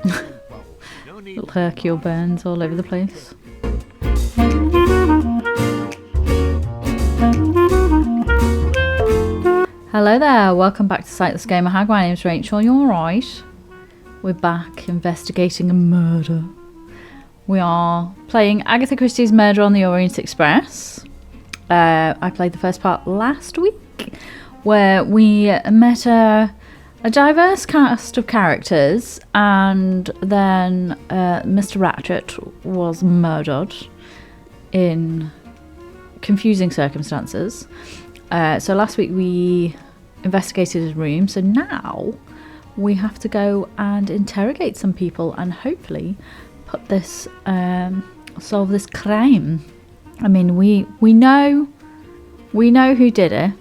Little Hercule burns all over the place. Hello there, welcome back to Sightless Gamer Hag. My name's Rachel, you alright? We're back investigating a murder. We are playing Agatha Christie's Murder on the Orient Express. I played the first part last week, where we met a diverse cast of characters, and then Mr. Rachell was murdered in confusing circumstances. So last week we investigated his room, so now we have to go and interrogate some people and hopefully put this, solve this crime. I mean, we know who did it,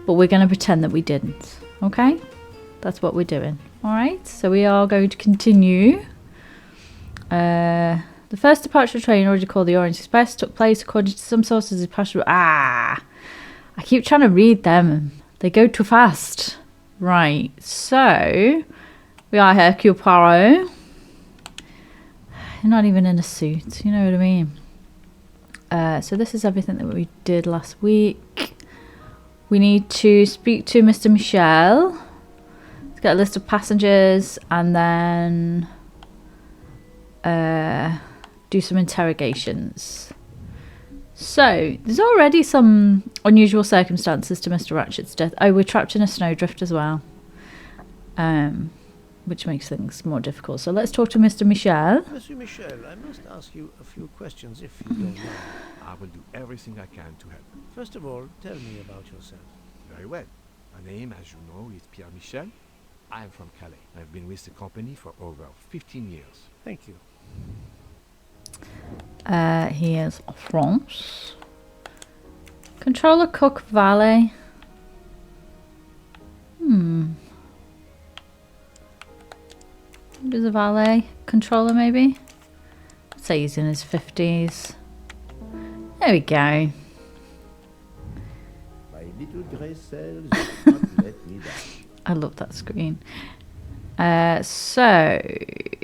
but we're going to pretend that we didn't, okay? That's what we're doing. Alright, so we are going to continue. The first departure train, already called the Orient Express, took place according to some sources. I keep trying to read them. They go too fast. Right, so we are Hercule Poirot. You're not even in a suit, you know what I mean? So this is everything that we did last week. We need to speak to Mr. Michel. Let's get a list of passengers and then do some interrogations. So, there's already some unusual circumstances to Mr. Ratchet's death. Oh, we're trapped in a snowdrift as well. Which makes things more difficult. So let's talk to Mr. Michel. Monsieur Michel, I must ask you a few questions if you don't mind. I will do everything I can to help. First of all, tell me about yourself. Very well. My name, as you know, is Pierre Michel. I am from Calais. I've been with the company for over 15 years. Thank you. He is France. Controller, cook, valet. There's a valet. Controller, maybe? I'd say he's in his 50s. There we go. My little grey cells will not let me down. I love that screen. So,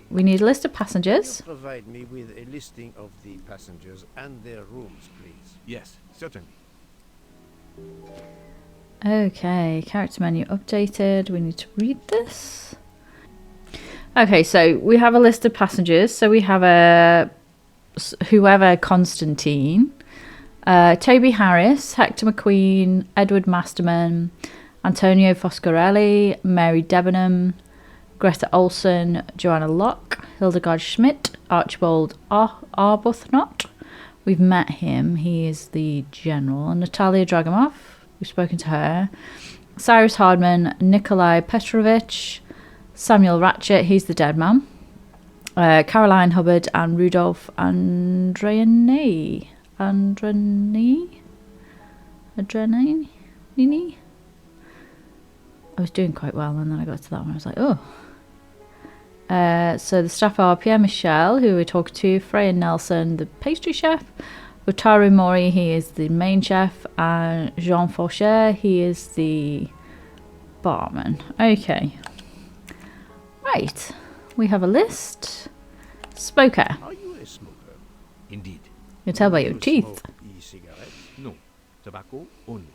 we need a list of passengers. Provide me with a listing of the passengers and their rooms, please. Yes, certainly. Okay, character menu updated. We need to read this. Okay, so we have a list of passengers. So we have whoever Constantine, Toby Harris, Hector McQueen, Edward Masterman, Antonio Foscarelli, Mary Debenham, Greta Olson, Joanna Locke, Hildegard Schmidt, Archibald Arbuthnot. We've met him. He is the general. Natalia Dragamov. We've spoken to her. Cyrus Hardman, Nikolai Petrovich, Samuel Ratchet. He's the dead man. Caroline Hubbard and Rudolph Andreani. I was doing quite well, and then I got to that one. I was like, oh. So the staff are Pierre Michel, who we talked to, Freya Nelson, the pastry chef, Wataru Mori, he is the main chef, and Jean Faucher, he is the barman. Okay. Right. We have a list. Smoker. Are you a smoker? Indeed. You can tell by your Do you teeth. smoke e-cigarettes? No. Tobacco only.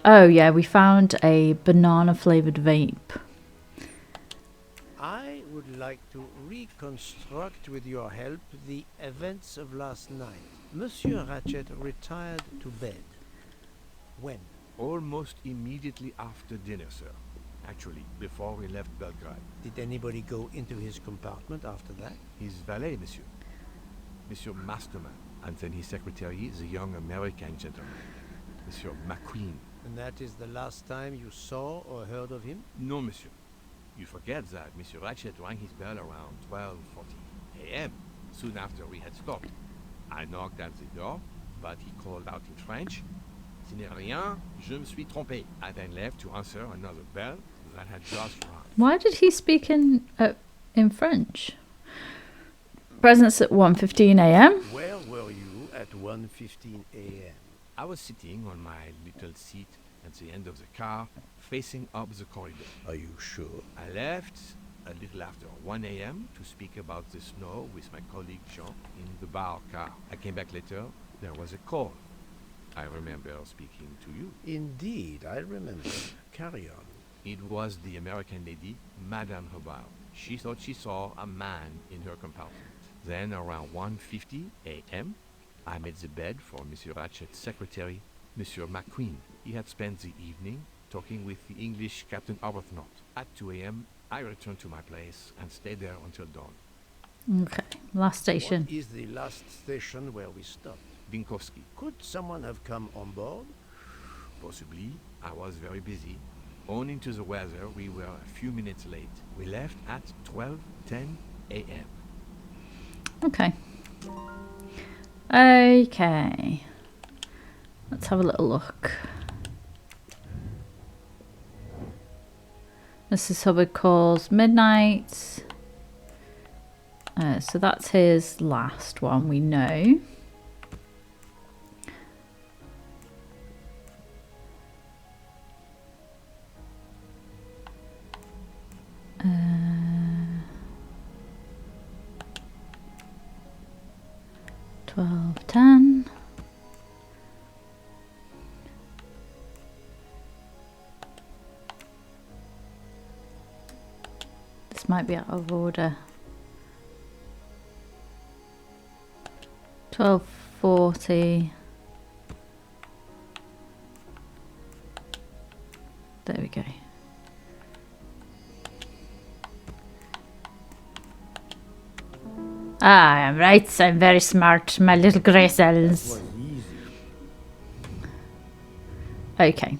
Oh, yeah, we found a banana-flavoured vape. I would like to reconstruct with your help the events of last night. Monsieur Ratchet retired to bed. When? Almost immediately after dinner, sir. Actually, before we left Belgrade. Did anybody go into his compartment after that? His valet, monsieur. Monsieur Masterman. And then his secretary, the young American gentleman. Monsieur McQueen. And that is the last time you saw or heard of him? No, monsieur. You forget that Monsieur Ratchet rang his bell around 12:40 a.m. soon after we had stopped. I knocked at the door, but he called out in French, "Ce n'est rien, je me suis trompé." I then left to answer another bell that had just rung. Why did he speak in French? Presence at 1:15 a.m. Where were you at 1:15 a.m.? I was sitting on my little seat at the end of the car, facing up the corridor. Are you sure? I left a little after 1 a.m. to speak about the snow with my colleague Jean in the bar car. I came back later. There was a call. I remember speaking to you. Indeed, I remember. Carry on. It was the American lady, Madame Hobart. She thought she saw a man in her compartment. Then around 1:50 a.m., I made the bed for Monsieur Ratchet's secretary, Monsieur McQueen. He had spent the evening talking with the English Captain Arbuthnot. At 2 a.m., I returned to my place and stayed there until dawn. Okay, last station. What is the last station where we stopped? Binkowski. Could someone have come on board? Possibly. I was very busy. Owing to the weather, we were a few minutes late. We left at 12:10 a.m. Okay. Okay. Let's have a little look. Mrs. Hubbard calls midnight. So that's his last one, we know. Uh, 12:10. This might be out of order. 12:40. There we go. Ah, I'm right. I'm very smart, my little grey cells. Was easy. Okay.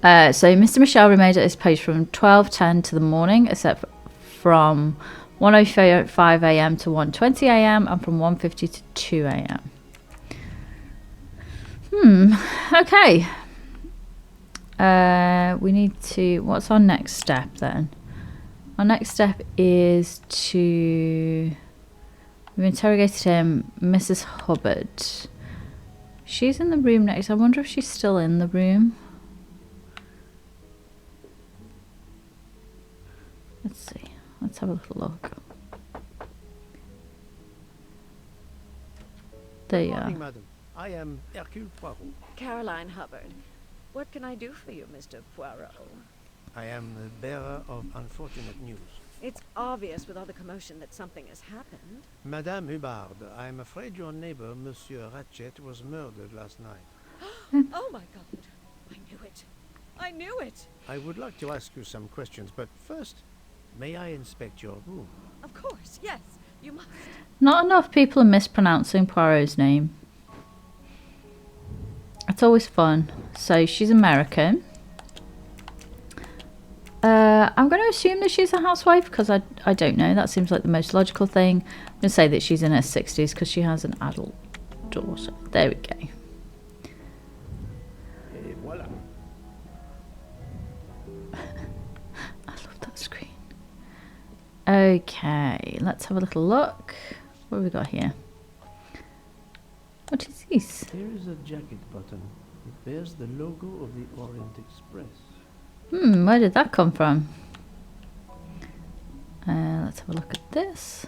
So Mr. Michel remained at his post from 12:10 to the morning, except from 1:05 a.m. to 1:20 a.m. and from 1:50 to 2 a.m. Okay. We need to... What's our next step then? Our next step is to... We've interrogated him. Mrs. Hubbard. She's in the room next. I wonder if she's still in the room. Let's see. Let's have a little look. There you Good are. morning, madam. I am Hercule Poirot. Caroline Hubbard. What can I do for you, Mr. Poirot? I am the bearer of unfortunate news. It's obvious with all the commotion that something has happened. Madame Hubbard, I am afraid your neighbor, Monsieur Ratchet, was murdered last night. Oh my God! I knew it! I knew it! I would like to ask you some questions, but first, may I inspect your room? Of course, yes, you must. Not enough people are mispronouncing Poirot's name. It's always fun. So she's American. I'm going to assume that she's a housewife because I don't know. That seems like the most logical thing. I'm going to say that she's in her 60s because she has an adult daughter. There we go. Et voilà. I love that screen. Okay, let's have a little look. What have we got here? What is this? Here is a jacket button. It bears the logo of the Orient Express. Where did that come from? Let's have a look at this.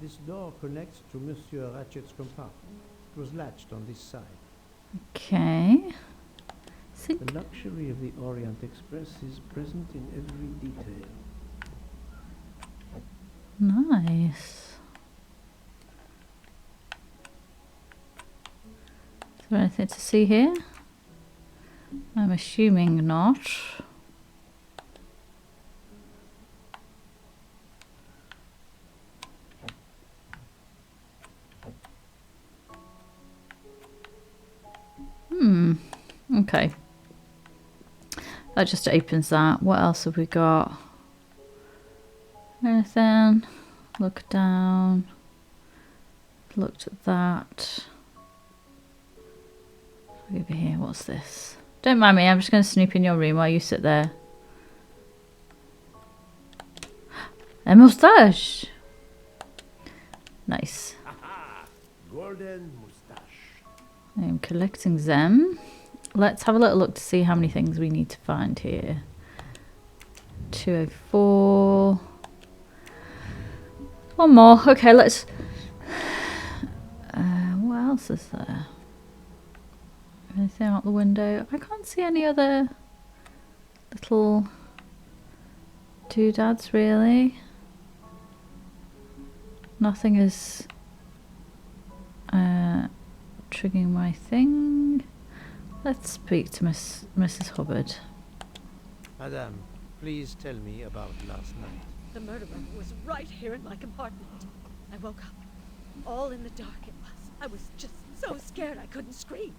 This door connects to Monsieur Ratchet's compartment. It was latched on this side. Okay. The luxury of the Orient Express is present in every detail. Nice. Is there anything to see here? I'm assuming not. Okay. That just opens that. What else have we got? Anything? Look down. Looked at that. Over here, what's this? Don't mind me, I'm just going to snoop in your room while you sit there. A moustache! Nice. Aha! Golden moustache. I'm collecting them. Let's have a little look to see how many things we need to find here. 204. One more. Okay, let's... what else is there? Anything out the window? I can't see any other little doodads really. Nothing is triggering my thing. Let's speak to Mrs. Hubbard. Madame, please tell me about last night. The murderer was right here in my compartment. I woke up. All in the dark it was. I was just so scared I couldn't scream.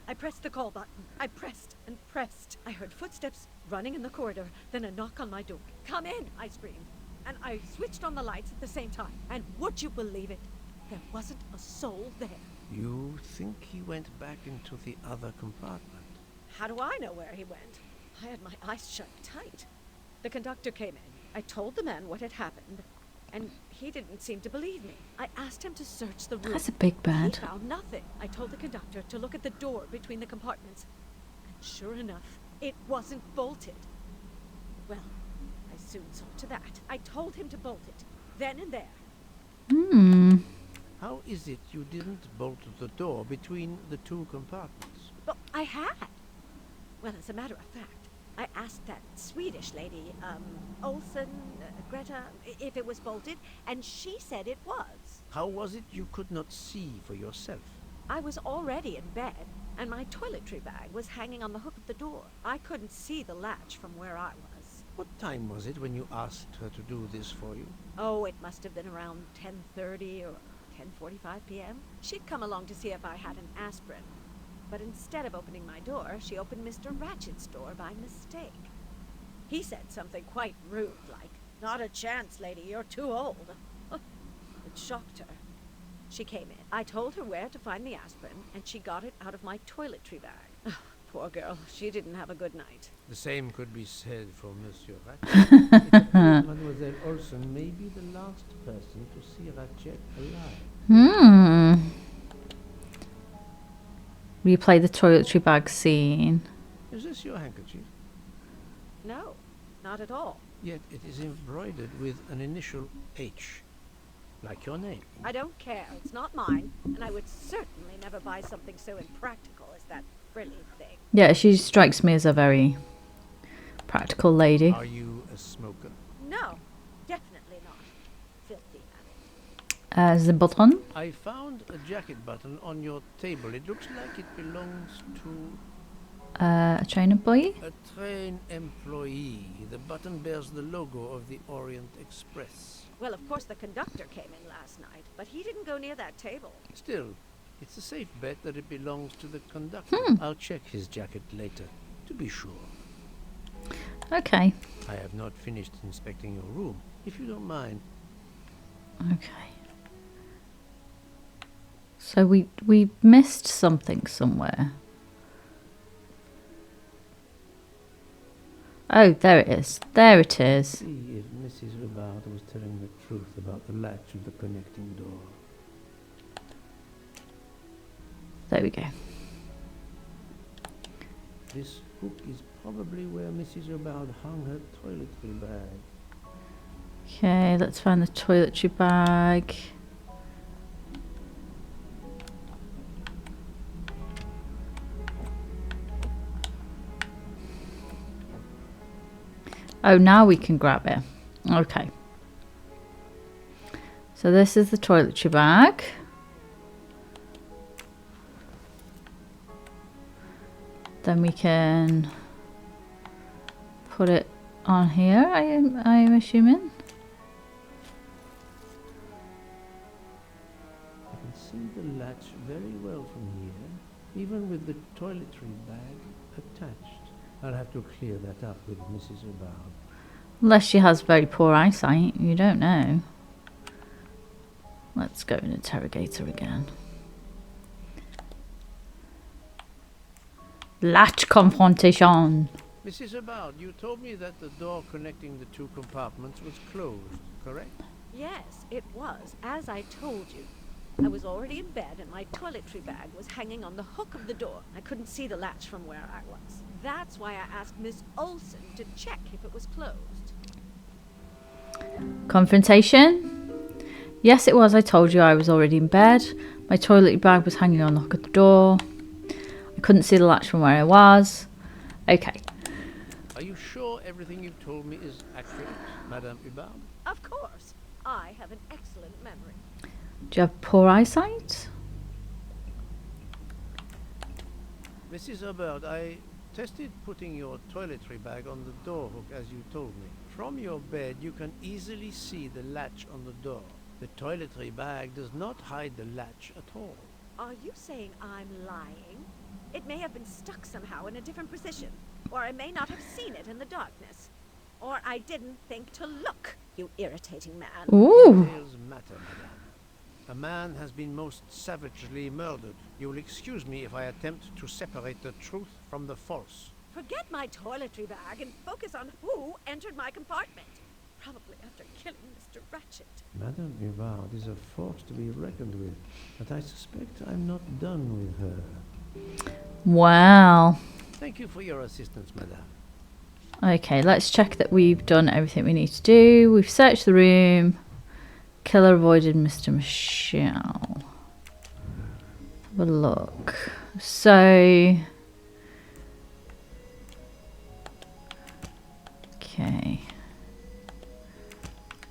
I pressed the call button. I pressed and pressed. I heard footsteps running in the corridor, then a knock on my door. "Come in," I screamed. And I switched on the lights at the same time. And would you believe it? There wasn't a soul there. You think he went back into the other compartment? How do I know where he went? I had my eyes shut tight. The conductor came in. I told the man what had happened, and he didn't seem to believe me. I asked him to search the room. That's a big bed. He found nothing. I told the conductor to look at the door between the compartments, and sure enough, it wasn't bolted. Well, I soon saw to that. I told him to bolt it, then and there. Hmm. How is it you didn't bolt the door between the two compartments? But I had. Well, as a matter of fact, I asked that Swedish lady, Olsen, Greta, if it was bolted, and she said it was. How was it you could not see for yourself? I was already in bed, and my toiletry bag was hanging on the hook of the door. I couldn't see the latch from where I was. What time was it when you asked her to do this for you? Oh, it must have been around 10:30 or 10:45 p.m. She'd come along to see if I had an aspirin. But instead of opening my door, she opened Mr. Ratchett's door by mistake. He said something quite rude, like, "Not a chance, lady, you're too old." It shocked her. She came in. I told her where to find the aspirin, and she got it out of my toiletry bag. Poor girl, she didn't have a good night. The same could be said for Monsieur Ratchet. Mademoiselle Olsen may be the last person to see Ratchet alive. Hmm. Replay the toiletry bag scene. Is this your handkerchief? No, not at all. Yet it is embroidered with an initial H, like your name. I don't care. It's not mine, and I would certainly never buy something so impractical as that frilly thing. Yeah, she strikes me as a very practical lady. Are you a smoker? No, definitely not. Filthy animal. The button. I found a jacket button on your table. It looks like it belongs to A train employee. a train employee. The button bears the logo of the Orient Express. Well, of course the conductor came in last night, but he didn't go near that table. Still, it's a safe bet that it belongs to the conductor. I'll check his jacket later, to be sure. Okay. I have not finished inspecting your room, if you don't mind. Okay. So we missed something somewhere. Oh, there it is. There it is. See if Mrs. Hubbard was telling the truth about the latch of the connecting door. There we go. This hook is probably where Mrs. Hubbard hung her toiletry bag. Okay, let's find the toiletry bag. Oh, now we can grab it. Okay. So this is the toiletry bag. Then we can put it on here, I am assuming. I can see the latch very well from here, even with the toiletry bag attached. I'll have to clear that up with Mrs. Hubbard. Unless she has very poor eyesight, you don't know. Let's go and interrogate her again. Latch confrontation. Mrs. Hubbard, you told me that the door connecting the two compartments was closed, correct? Yes, it was, as I told you. I was already in bed and my toiletry bag was hanging on the hook of the door. I couldn't see the latch from where I was. That's why I asked Miss Olsen to check if it was closed. Confrontation? Yes, it was. I told you I was already in bed. My toiletry bag was hanging on the hook of the door. I couldn't see the latch from where I was. Okay. Are you sure everything you've told me is accurate, Madame Hubbard? Of course. I have an excellent memory. Do you have poor eyesight? Mrs. Hubbard, I tested putting your toiletry bag on the door hook as you told me. From your bed, you can easily see the latch on the door. The toiletry bag does not hide the latch at all. Are you saying I'm lying? It may have been stuck somehow in a different position, or I may not have seen it in the darkness. Or I didn't think to look, you irritating man. Ooh. Details matter, madame. A man has been most savagely murdered. You will excuse me if I attempt to separate the truth from the false. Forget my toiletry bag and focus on who entered my compartment. Probably after killing Mr. Ratchet. Madame Hubbard is a force to be reckoned with, but I suspect I'm not done with her. Wow. Thank you for your assistance, madame. Okay, let's check that we've done everything we need to do. We've searched the room. Killer avoided Mr. Michelle. Have a look. So... Okay.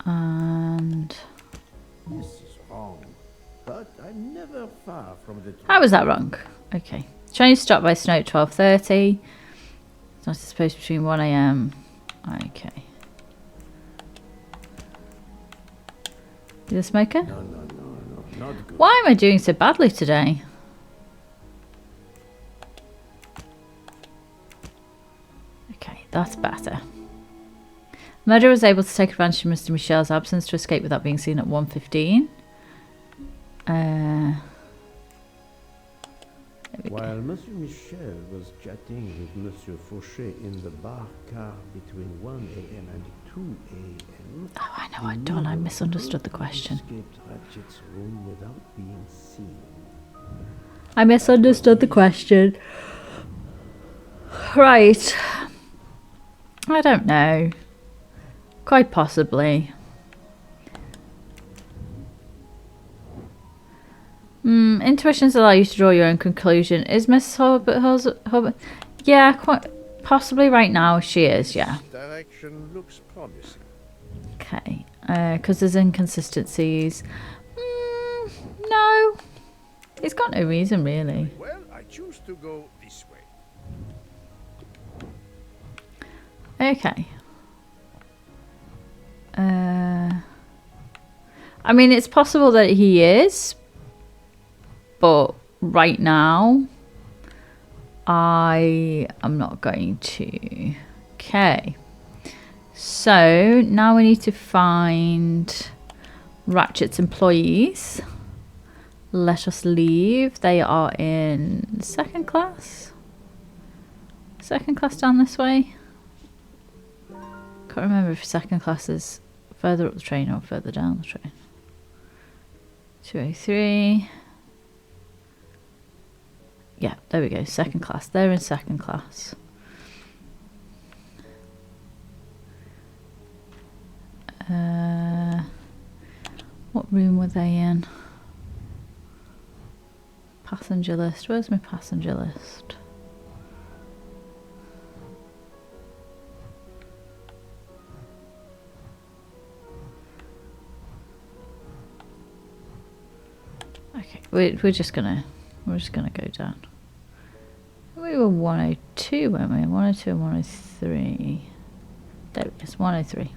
And... This is wrong, but I'm never far from the truth. How was that wrong? Okay. Train stopped by Snow at 12:30. It's not supposed between 1 AM. Okay. You a smoker? No, not good. Why am I doing so badly today? Okay, that's better. Murderer was able to take advantage of Mr. Michel's absence to escape without being seen at 1:15. While Monsieur Michel was chatting with Monsieur Fauchet in the bar car between 1 AM and 2 AM... Oh, I know I'd done. I misunderstood the question. ...escaped Ratchet's room without being seen. I misunderstood the question. Right. I don't know. Quite possibly. Intuitions allow you to draw your own conclusion. Is Mrs. Hubbard? Yeah, quite possibly right now she is, yeah. Direction looks promising. Okay. Because there's inconsistencies. No. It's got no reason, really. Well, I choose to go this way. Okay. I mean, it's possible that he is, but right now, I am not going to. Okay. So, now we need to find Ratchet's employees. Let us leave. They are in second class. Second class down this way. Can't remember if second class is further up the train or further down the train. 203. Yeah, there we go. Second class. They're in second class. What room were they in? Passenger list. Where's my passenger list? Okay, we're just gonna go down. We were 102, weren't we? 102 and 103. There it is, 103.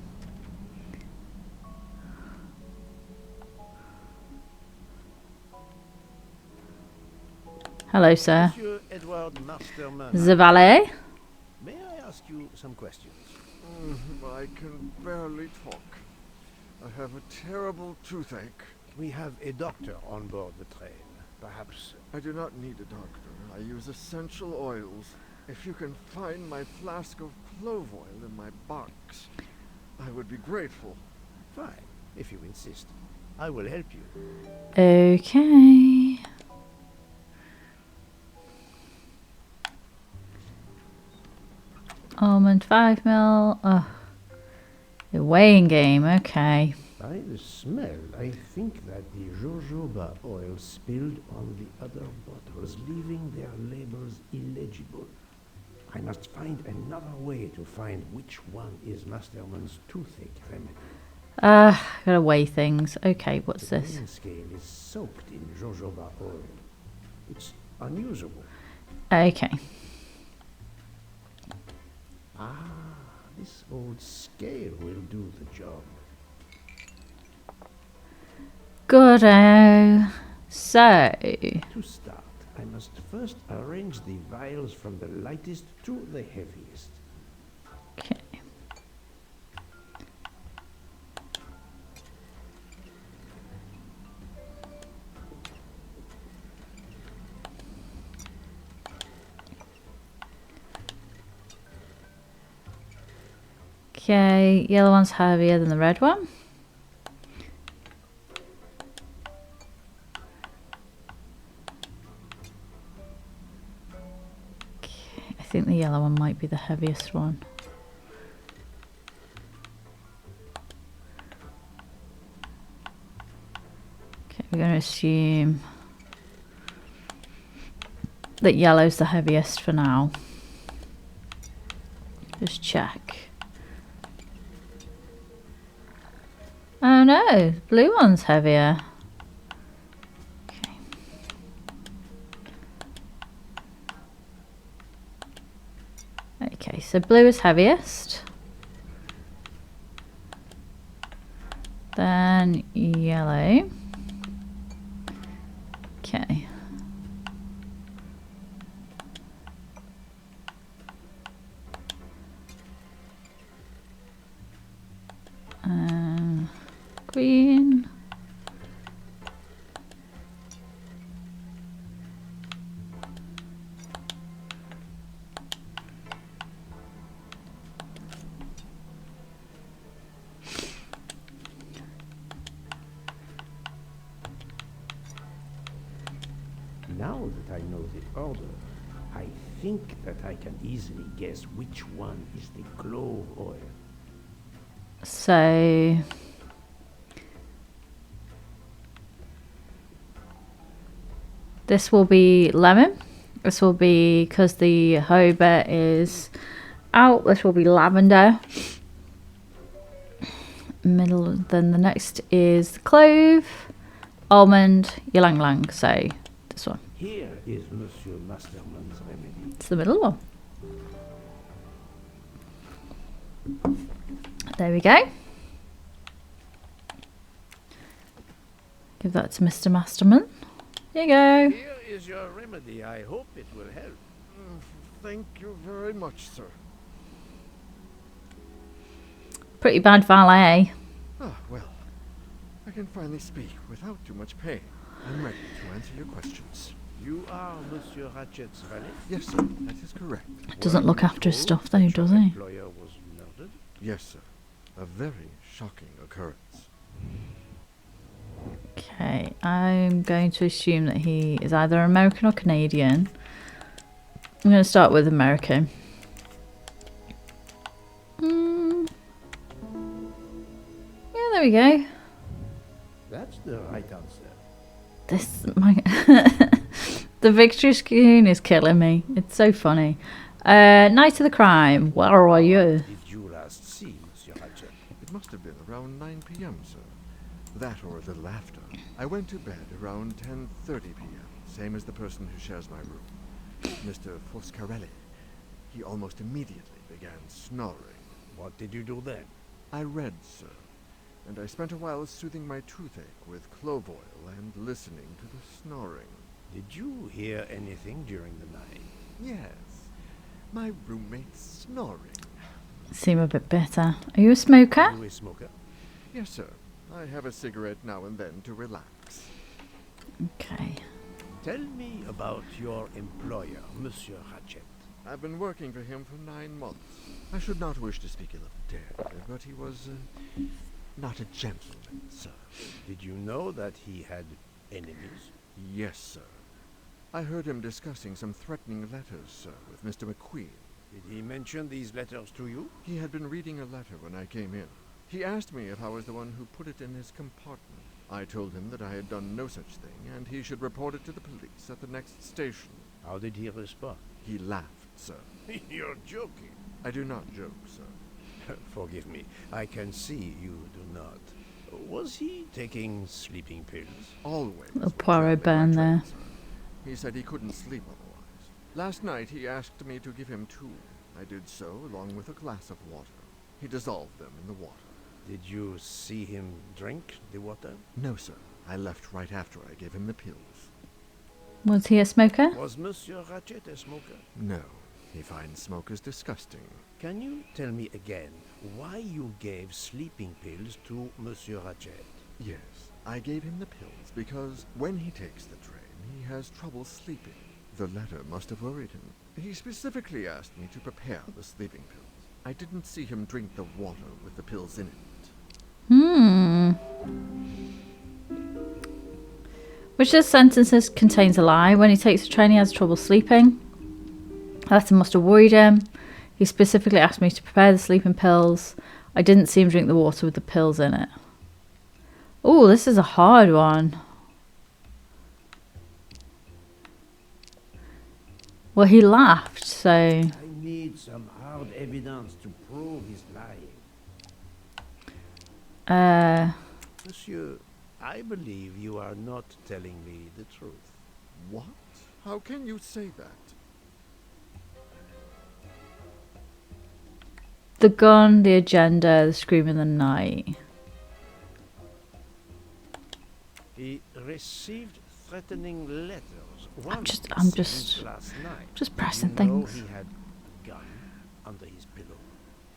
Hello, sir. Monsieur Edward Masterman. The valet? May I ask you some questions? I can barely talk. I have a terrible toothache. We have a doctor on board the train. Perhaps... I do not need a doctor. I use essential oils. If you can find my flask of clove oil in my box, I would be grateful. Fine, if you insist. I will help you. Okay. Almond 5 ml. Oh, the weighing game. Okay. By the smell, I think that the jojoba oil spilled on the other bottles, leaving their labels illegible. I must find another way to find which one is Masterman's toothache remedy. Gotta weigh things. Okay, what's The this? weighing scale is soaked in jojoba oil. It's unusable. Okay. Ah, this old scale will do the job. Goodo. So, To start, I must first arrange the vials from the lightest to the heaviest. okay. Okay, yellow one's heavier than the red one. Okay, I think the yellow one might be the heaviest one. Okay, we're going to assume that yellow's the heaviest for now. Just check. Oh no, blue one's heavier. Okay. Okay, so blue is heaviest. Then yellow. Okay. Green. Now that I know the order, I think that I can easily guess which one is the clove oil. So this will be lemon. This will be, because the hoba is out, this will be lavender. Middle, then the next is clove, almond, ylang ylang. So this one. Here is Monsieur Masterman's remedy. It's the middle one. There we go. Give that to Mr. Masterman. Here you go. Here is your remedy. I hope it will help. Thank you very much, sir. Pretty bad valet. Ah, well. I can finally speak without too much pain. I'm ready to answer your questions. You are Monsieur Ratchett's valet? Yes, sir. That is correct. Doesn't Were look you after his told stuff though, that does your he? employer was murdered? Yes, sir. A very shocking occurrence. Okay, I'm going to assume that he is either American or Canadian. I'm going to start with American. Yeah, there we go. That's the right answer. This the victory screen is killing me. It's so funny. Night of the crime. Where are you? Did you last see Monsieur Ratchett? It must have been around 9 p.m., sir. That or a little after. I went to bed around 10:30 p.m., same as the person who shares my room. Mr. Foscarelli. He almost immediately began snoring. What did you do then? I read, sir, and I spent a while soothing my toothache with clove oil and listening to the snoring. Did you hear anything during the night? Yes, my roommate's snoring. Seem a bit better. Are you a smoker? Are you a smoker? Yes, sir. I have a cigarette now and then to relax. Okay. Tell me about your employer, Monsieur Ratchett. I've been working for him for 9 months. I should not wish to speak ill of the dead, but he was not a gentleman, sir. Did you know that he had enemies? Yes, sir. I heard him discussing some threatening letters, sir, with Mr. McQueen. Did he mention these letters to you? He had been reading a letter when I came in. He asked me if I was the one who put it in his compartment. I told him that I had done no such thing, and he should report it to the police at the next station. How did he respond? He laughed, sir. You're joking. I do not joke, sir. Forgive me. I can see you do not. Was he taking sleeping pills? Always. A when Poirot traveling burn by there. train, sir. He said he couldn't sleep otherwise. Last night he asked me to give him 2. I did so, along with a glass of water. He dissolved them in the water. Did you see him drink the water? No, sir. I left right after I gave him the pills. Was he a smoker? Was Monsieur Ratchet a smoker? No. He finds smokers disgusting. Can you tell me again why you gave sleeping pills to Monsieur Ratchet? Yes, I gave him the pills because when he takes the train, he has trouble sleeping. The letter must have worried him. He specifically asked me to prepare the sleeping pills. I didn't see him drink the water with the pills in it. Which of the sentences contains a lie? When he takes the train, he has trouble sleeping. That must have worried him. He specifically asked me to prepare the sleeping pills. I didn't see him drink the water with the pills in it. Oh, this is a hard one. Well, he laughed, so... I need some hard evidence to prove he's lying. Monsieur, I believe you are not telling me the truth. What? How can you say that? The gun, the agenda, the scream in the night. He received threatening letters. I'm Once, just since last night. pressing Did you know things. he had a gun under his pillow,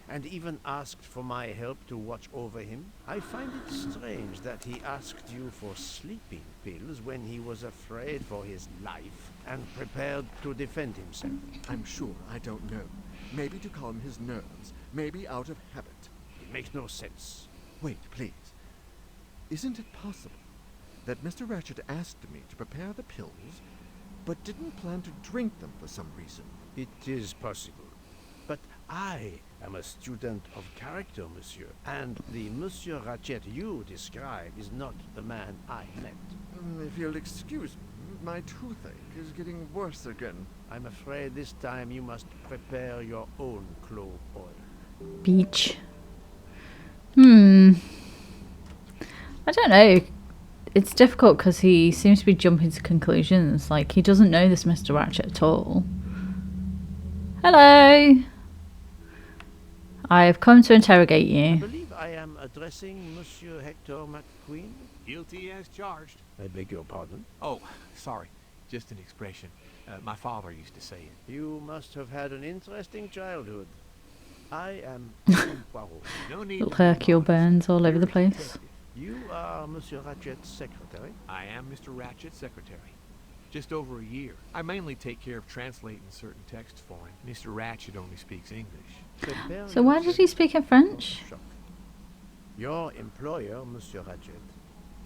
and even asked for my help to watch over him. I find it strange that he asked you for sleeping pills when he was afraid for his life and prepared to defend himself. I'm sure I don't know. Maybe to calm his nerves. Maybe out of habit. It makes no sense. Wait, please. Isn't it possible that Mr. Ratchet asked me to prepare the pills, but didn't plan to drink them for some reason? It is possible. But I am a student of character, monsieur, and the Monsieur Ratchet you describe is not the man I met. If you'll excuse me, my toothache is getting worse again. I'm afraid this time you must prepare your own clove oil. Beach. I don't know. It's difficult because he seems to be jumping to conclusions. Like, he doesn't know this Mr. Ratchet at all. Hello! I have come to interrogate I you. believe I am addressing Monsieur Hector McQueen. Guilty as charged. I beg your pardon. Oh, sorry. Just an expression. My father used to say it. You must have had an interesting childhood. I am Hercule Poirot. No need Little to be Hercule modest. burns all over the You're a place. detective. You are Monsieur Ratchet's secretary. I am Mr. Ratchet's secretary. Just over a year. I mainly take care of translating certain texts for him. Mr. Ratchet only speaks English. Prepare So why did he yourself speak in for French? shock. Your employer, Monsieur Ratchet,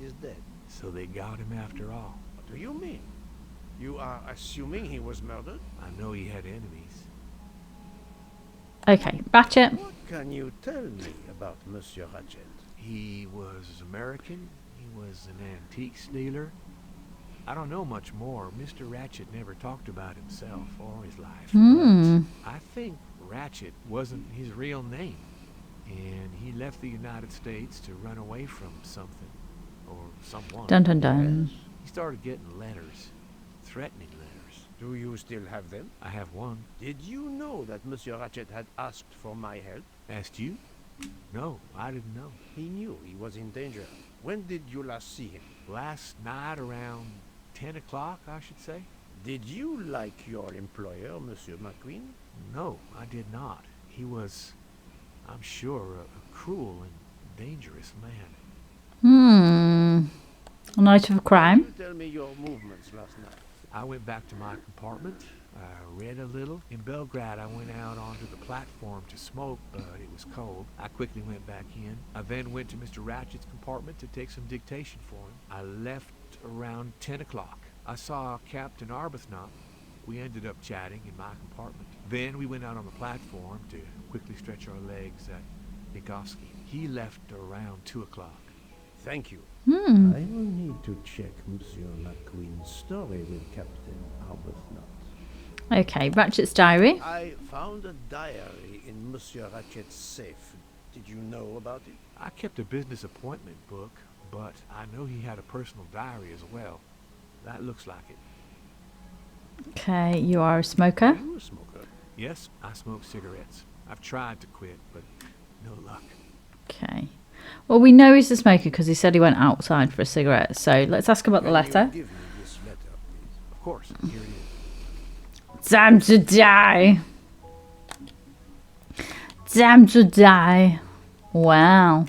is dead. So they got him after all. What do you mean? You are assuming he was murdered? I know he had enemies. Okay, Ratchet. What can you tell me about Monsieur Ratchet? He was American. He was an antiques dealer. I don't know much more. Mr. Ratchet never talked about himself or his life. But I think Ratchet wasn't his real name. And he left the United States to run away from something. Or someone. Dun dun dun. He started getting letters. Threatening letters. Do you still have them? I have one. Did you know that Monsieur Ratchet had asked for my help? Asked you? No, I didn't know. He knew he was in danger. When did you last see him? Last night around 10 o'clock, I should say. Did you like your employer, Monsieur McQueen? No, I did not. He was, I'm sure, a cruel and dangerous man. A night of a crime. Can you tell me your movements last night? I went back to my compartment. I read a little. In Belgrade, I went out onto the platform to smoke, but it was cold. I quickly went back in. I then went to Mr. Ratchett's compartment to take some dictation for him. I left around 10 o'clock. I saw Captain Arbuthnot. We ended up chatting in my compartment. Then we went out on the platform to quickly stretch our legs at Nikovsky. He left around 2 o'clock. Thank you. I will need to check Monsieur McQueen's story with Captain Arbuthnot. Okay, Ratchet's diary. I found a diary in Monsieur Ratchet's safe. Did you know about it? I kept a business appointment book, but I know he had a personal diary as well. That looks like it. Okay, you are a smoker. Are you a smoker? Yes, I smoke cigarettes. I've tried to quit, but no luck. Okay. Well, we know he's a smoker because he said he went outside for a cigarette. So let's ask about the letter. Give me this letter, please. Of course, here it is. Time to die. Time to die. Wow.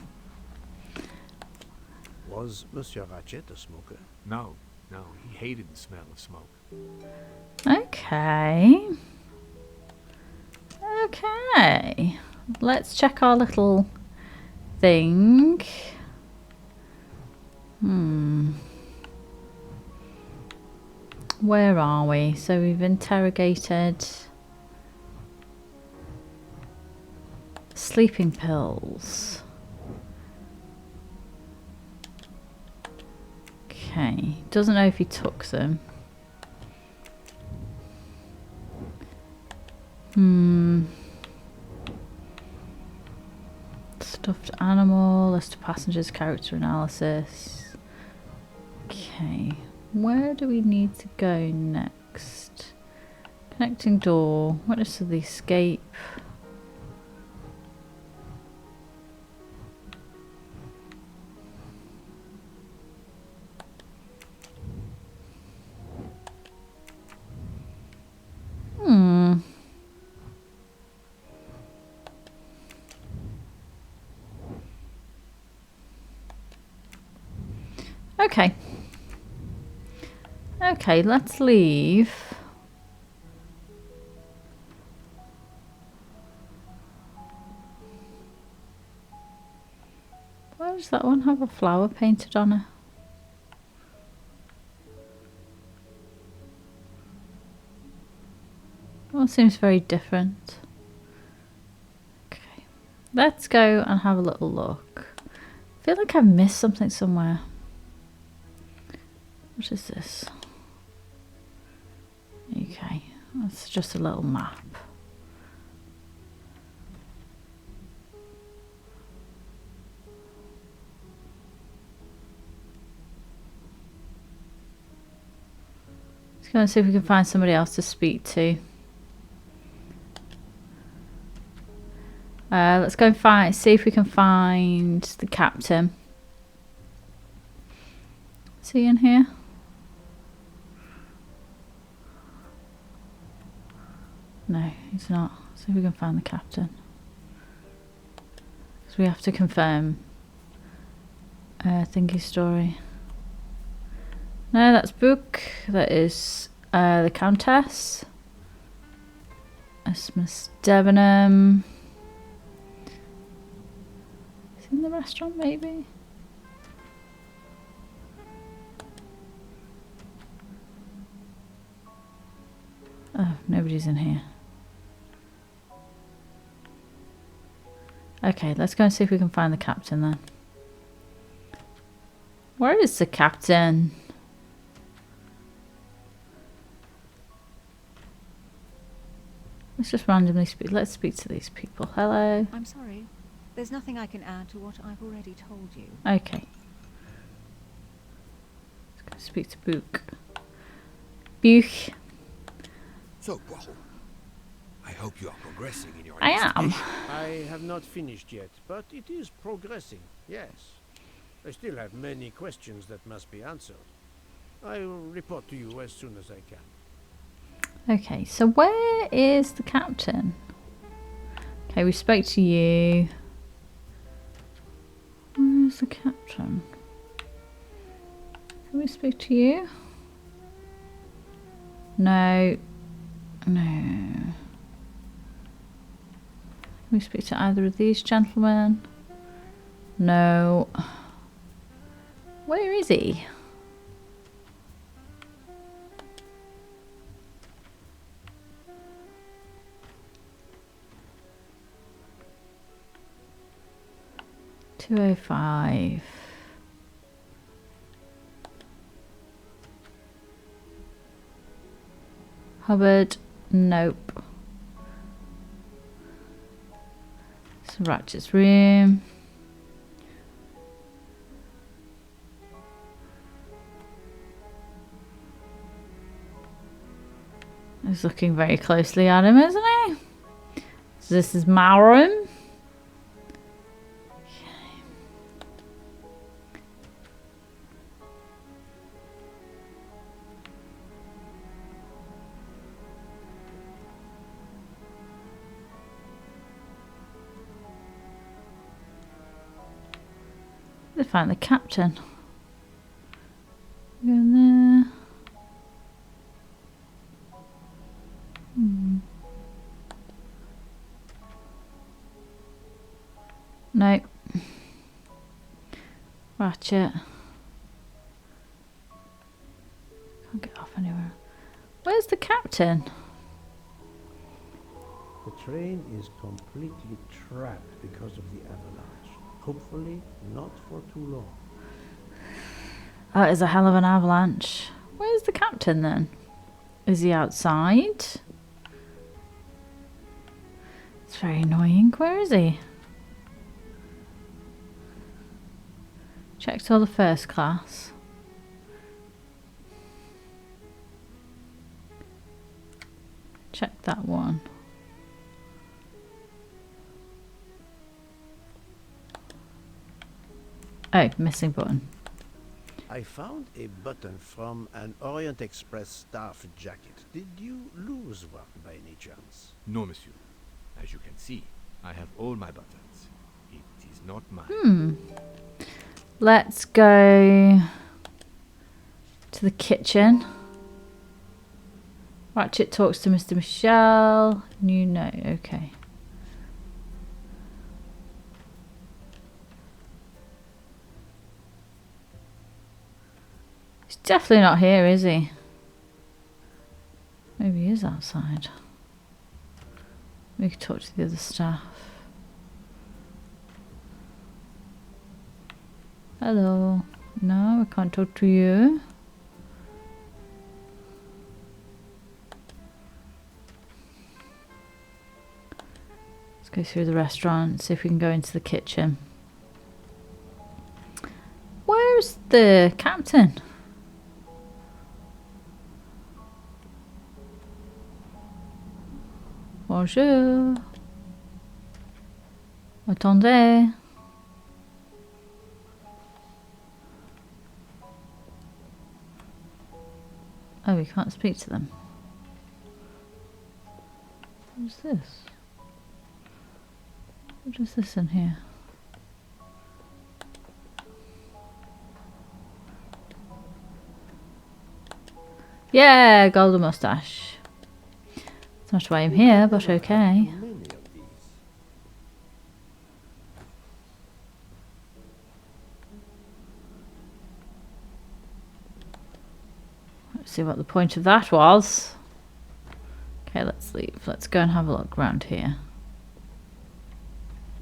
Was Monsieur Ratchet a smoker? No, he hated the smell of smoke. Okay. Okay. Let's check our little thing. Where are we? So we've interrogated sleeping pills. Okay. Doesn't know if he took them. Stuffed animal, list of passengers, character analysis. Okay, where do we need to go next? Connecting door, witness of the escape. Okay. Okay, let's leave. Why does that one have a flower painted on it? One seems very different. Okay. Let's go and have a little look. I feel like I've missed something somewhere. What is this? Okay, that's just a little map. Let's go and see if we can find somebody else to speak to. Let's go and see if we can find the captain. Is he in here? No, he's not. See if we can find the captain. Because we have to confirm thingy story. No, that's book. That is the Countess. That's Miss Debenham. Is he in the restaurant maybe? Oh, nobody's in here. Okay, let's go and see if we can find the captain then. Where is the captain? Let's just randomly speak. Let's speak to these people. Hello. I'm sorry. There's nothing I can add to what I've already told you. Okay. Let's go speak to Book. Buch. So, Poirot, I hope you are progressing in your I am. investigation. I have not finished yet, but it is progressing, yes. I still have many questions that must be answered. I will report to you as soon as I can. Okay, so where is the captain? Okay, we spoke to you. Where's the captain? Can we speak to you? No. No. Can we speak to either of these gentlemen? No. Where is he? $205. Hubbard, nope. It's Ratchet's room. He's looking very closely at him, isn't he? So this is my room. They find the captain. Go in there. No. Ratchet. Can't get off anywhere. Where's the captain? The train is completely trapped because of the avalanche. Hopefully not for too long. That is a hell of an avalanche. Where's the captain then? Is he outside? It's very annoying. Where is he? Checked all the first class. Check that one. Oh, missing button. I found a button from an Orient Express staff jacket. Did you lose one by any chance? No, monsieur. As you can see, I have all my buttons. It is not mine. Let's go to the kitchen. Ratchet talks to Mr. Michel. You know, okay. He's definitely not here, is he? Maybe he is outside. We could talk to the other staff. Hello. No, I can't talk to you. Let's go through the restaurant, see if we can go into the kitchen. Where's the captain? Bonjour. Attendez. Oh, we can't speak to them. What's this? What is this in here? Yeah, golden mustache. That's not why I'm here, but okay. Many of these. Let's see what the point of that was. Okay, let's leave. Let's go and have a look around here.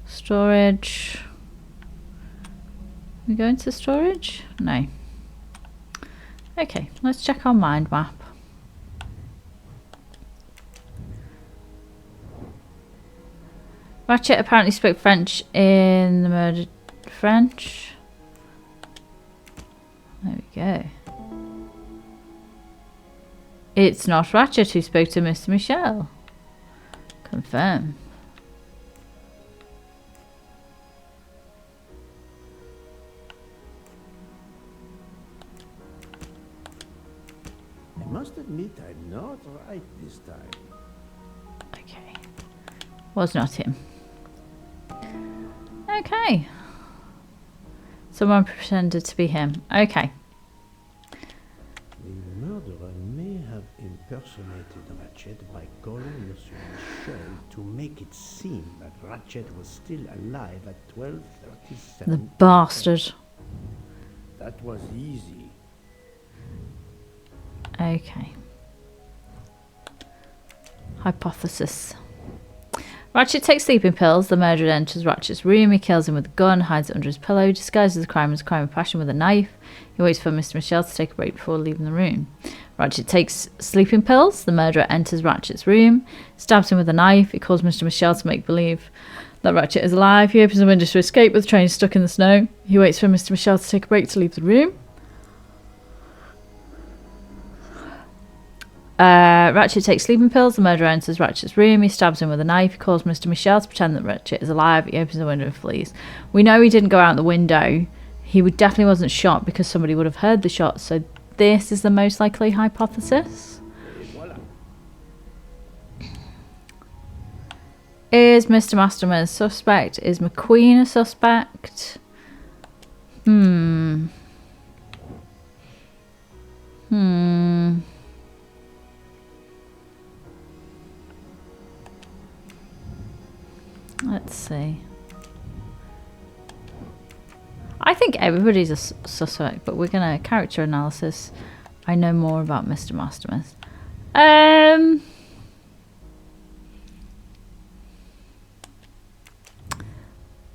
Storage. We go into storage? No. Okay, let's check our mind map. Ratchet apparently spoke French in the murdered French. There we go. It's not Ratchet who spoke to Mr. Michel. Confirm. I must admit I'm not right this time. Okay. Was not him. Okay. Someone pretended to be him. Okay. The murderer may have impersonated impersonated Ratchet by calling Monsieur Michel to make it seem that Ratchet was still alive at 12:37. The bastard. That was easy. Okay. Hypothesis. Ratchet takes sleeping pills. The murderer enters Ratchet's room. He kills him with a gun, hides it under his pillow, disguises the crime as a crime of passion with a knife. He waits for Mr. Michel to take a break before leaving the room. Ratchet takes sleeping pills. The murderer enters Ratchet's room, stabs him with a knife. He calls Mr. Michel to make believe that Ratchet is alive. He opens the window to escape, but the train is stuck in the snow. He waits for Mr. Michel to take a break to leave the room. Ratchet takes sleeping pills. The murderer enters Ratchet's room. He stabs him with a knife. He calls Mr. Michel to pretend that Ratchet is alive. He opens the window and flees. We know he didn't go out the window. He definitely wasn't shot because somebody would have heard the shot. So this is the most likely hypothesis. Is Mr. Masterman a suspect? Is McQueen a suspect? Let's see. I think everybody's a suspect, but we're gonna character analysis. I know more about Mr. Masterman.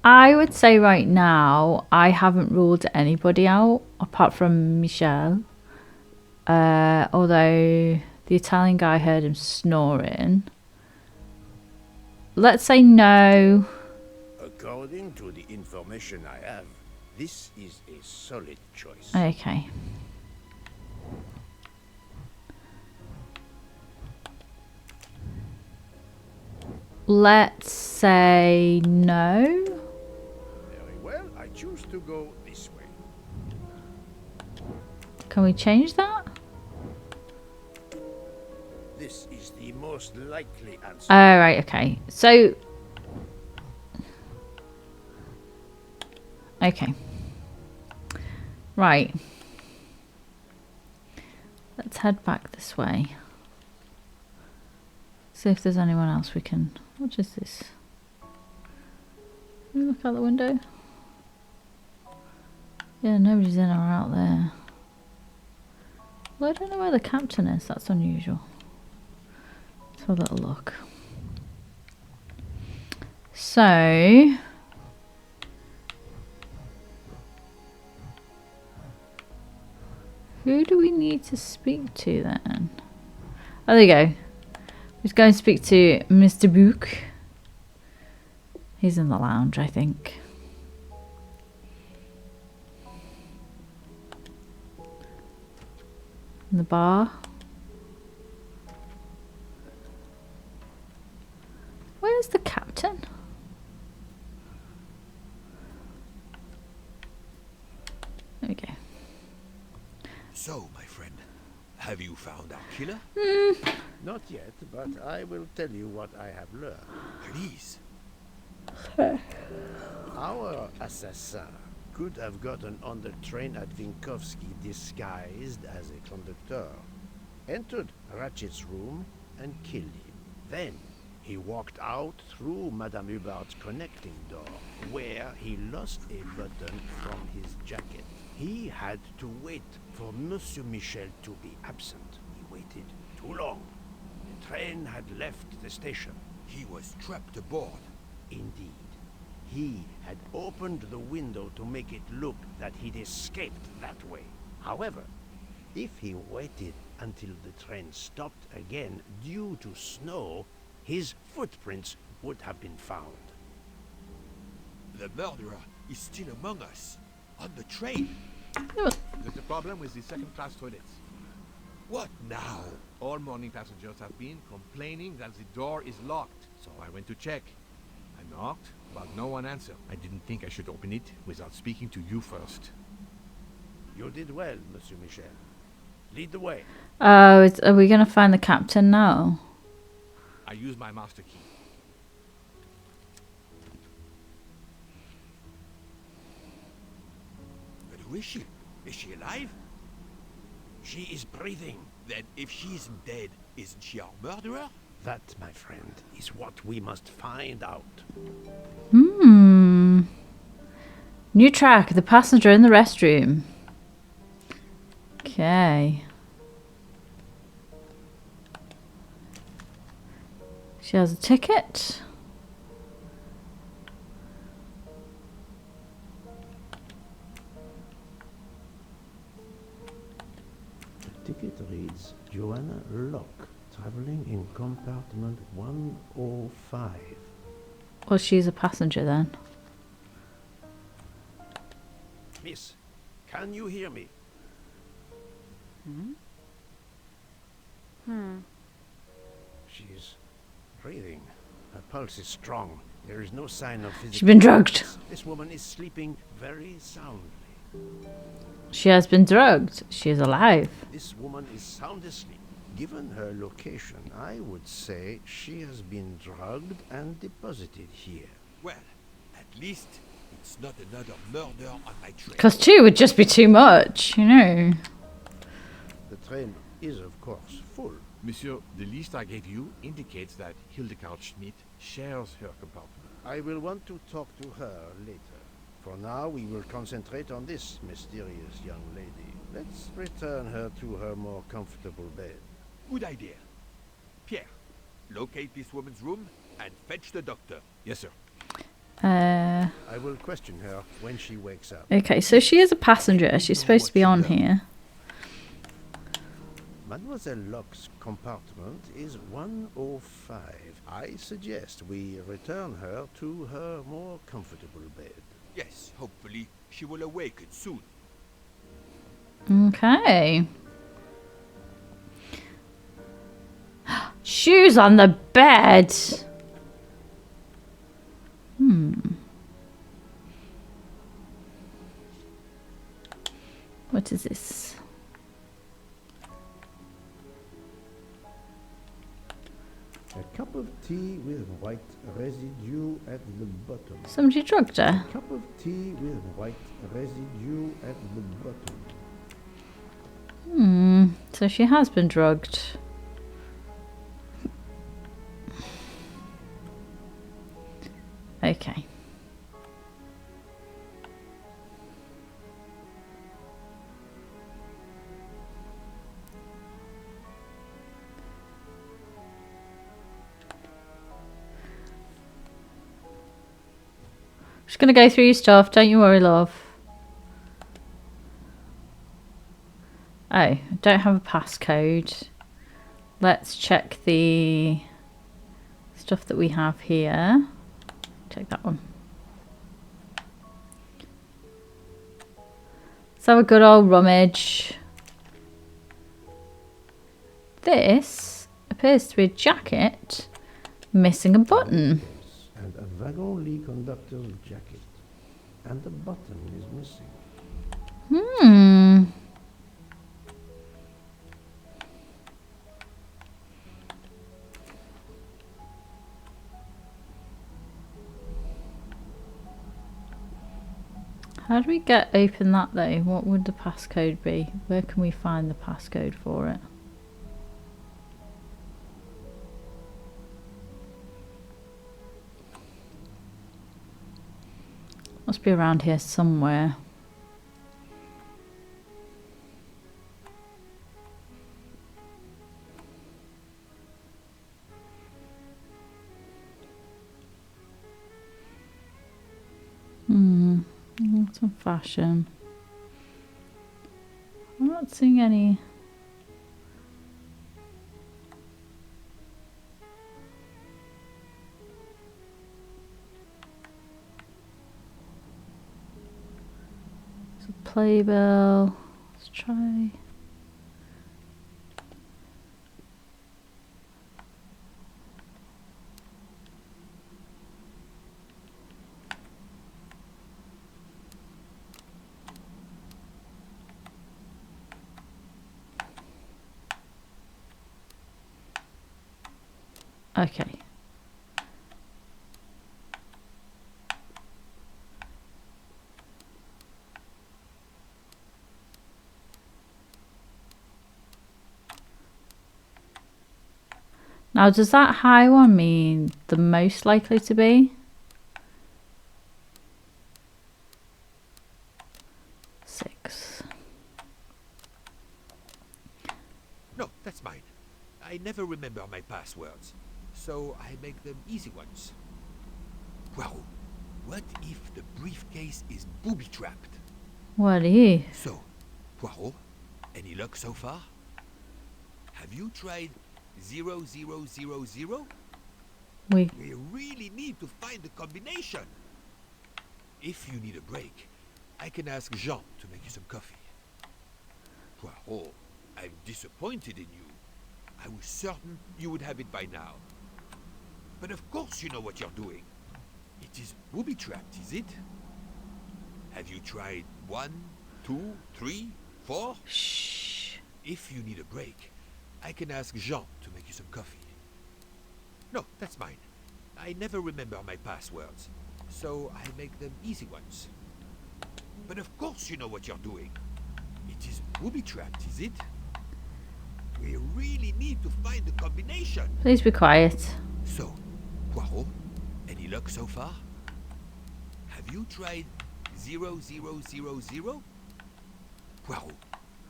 I would say right now I haven't ruled anybody out apart from Michel. Although the Italian guy heard him snoring. Let's say no. According to the information I have, this is a solid choice. Okay. Let's say no. Very well, I choose to go this way. Can we change that? This is the most likely answer. Oh, right, okay. So... Okay. Right. Let's head back this way. See if there's anyone else we can... What is this? Can we look out the window? Yeah, nobody's in or out there. Well, I don't know where the captain is. That's unusual. Let's have a little look. So... Who do we need to speak to then? Oh, there you go. We're going to speak to Mr. Book. He's in the lounge, I think. In the bar. Where's the captain? There we go. So, my friend, have you found our killer? Not yet, but I will tell you what I have learned. Please. Our assassin could have gotten on the train at Vinkovsky disguised as a conductor, entered Ratchet's room and killed him. Then he walked out through Madame Hubbard's connecting door, where he lost a button from his jacket. He had to wait for Monsieur Michel to be absent. He waited too long. The train had left the station. He was trapped aboard. Indeed. He had opened the window to make it look that he'd escaped that way. However, if he waited until the train stopped again due to snow, his footprints would have been found. The murderer is still among us. On the train. There's a problem with the second-class toilets. What now? All morning passengers have been complaining that the door is locked, so I went to check. I knocked, but no one answered. I didn't think I should open it without speaking to you first. You did well, Monsieur Michel. Lead the way. Oh, are we going to find the captain now? I used my master key. But who is she? Is she alive? She is breathing. Then if she isn't dead, Isn't she our murderer? That, my friend, is what we must find out. Hmm. New track, the passenger in the restroom. Okay. She has a ticket. The ticket reads Joanna Locke, traveling in compartment 105. Well, she's a passenger then. Miss, can you hear me? She's breathing. Her pulse is strong. There is no sign of physical. She's been drugged. This woman is sleeping very soundly. She has been drugged. She is alive. This woman is sound asleep. Given her location, I would say she has been drugged and deposited here. Well, at least it's not another murder on my train. Because 2 would just be too much, you know. The train is, of course, full. Monsieur, the list I gave you indicates that Hildegard Schmidt shares her compartment. I will want to talk to her later. For now, we will concentrate on this mysterious young lady. Let's return her to her more comfortable bed. Good idea. Pierre, locate this woman's room and fetch the doctor. Yes, sir. I will question her when she wakes up. Okay, so she is a passenger. She's supposed to be on here. Mademoiselle Locke's compartment is 105. I suggest we return her to her more comfortable bed. Yes, hopefully she will awaken soon. Okay. Shoes on the bed. What is this? A cup of tea with white residue at the bottom. Somebody drugged her. A cup of tea with white residue at the bottom. So she has been drugged. Okay. Just gonna go through your stuff, don't you worry, love. Oh, I don't have a passcode. Let's check the stuff that we have here. Check that one. Let's have a good old rummage. This appears to be a jacket missing a button. And a wagon-lit conductor's jacket. And the button is missing. How do we get open that though? What would the passcode be? Where can we find the passcode for it? Must be around here somewhere. Some fashion. I'm not seeing any. There's a playbill. Let's try. Okay. Now, does that high one mean the most likely to be? 6. No, that's mine. I never remember my passwords, so I make them easy ones. Well, what if the briefcase is booby-trapped? What is? So, Poirot, any luck so far? Have you tried 0000? We We really need to find the combination. If you need a break, I can ask Jean to make you some coffee. Poirot, I'm disappointed in you. I was certain you would have it by now. But of course you know what you're doing. It is booby-trapped, is it? Have you tried 1, 2, 3, 4? shh. If you need a break, I can ask Jean to make you some coffee. No, that's mine. I never remember my passwords, so I make them easy ones. But of course you know what you're doing. It is booby-trapped, is it? We really need to find the combination. Please be quiet. So, Poirot, any luck so far? Have you tried 0000? Poirot,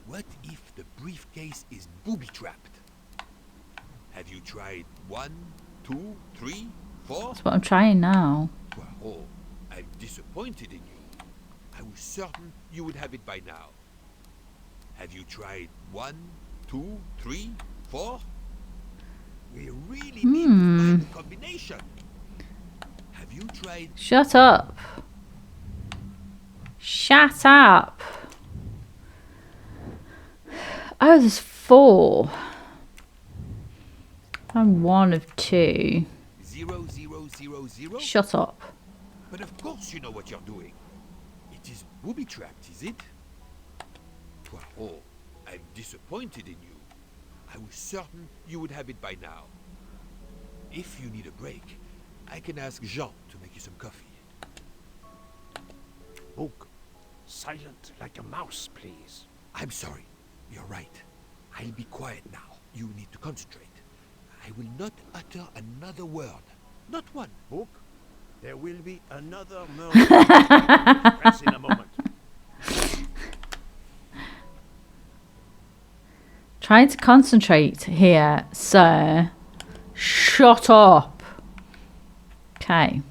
what if the briefcase is booby-trapped? Have you tried 1, 2, 3, 4? That's what I'm trying now. Poirot, I'm disappointed in you. I was certain you would have it by now. Have you tried 1, 2, 3, 4? We really need to find the combination. Have you tried? Shut up. Shut up. Oh, there's 4. I'm 1 of 2. 0000? Shut up. But of course you know what you're doing. It is booby-trapped, is it? Poirot, I'm disappointed in you. I was certain you would have it by now. If you need a break, I can ask Jean to make you some coffee. Book, silent like a mouse, please. I'm sorry. You're right. I'll be quiet now. You need to concentrate. I will not utter another word. Not one. Book, there will be another murder Express in a moment. Trying to concentrate here, sir. Shut up. Okay.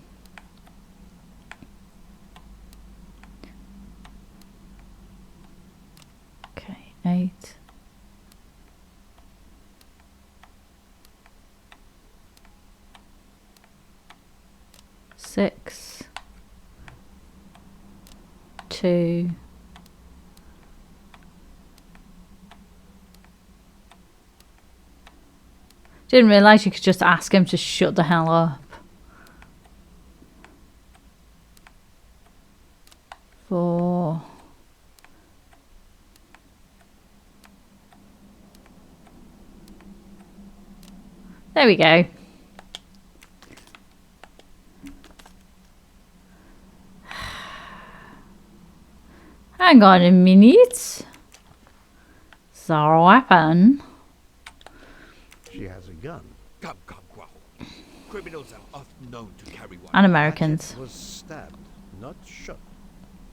Okay, 8. Six. 2. Didn't realise you could just ask him to shut the hell up. 4. There we go. Hang on a minute. Is that a weapon? She has a gun. Come, Poirot. Criminals are often known to carry one. And Americans. Ratchet was stabbed, not shot.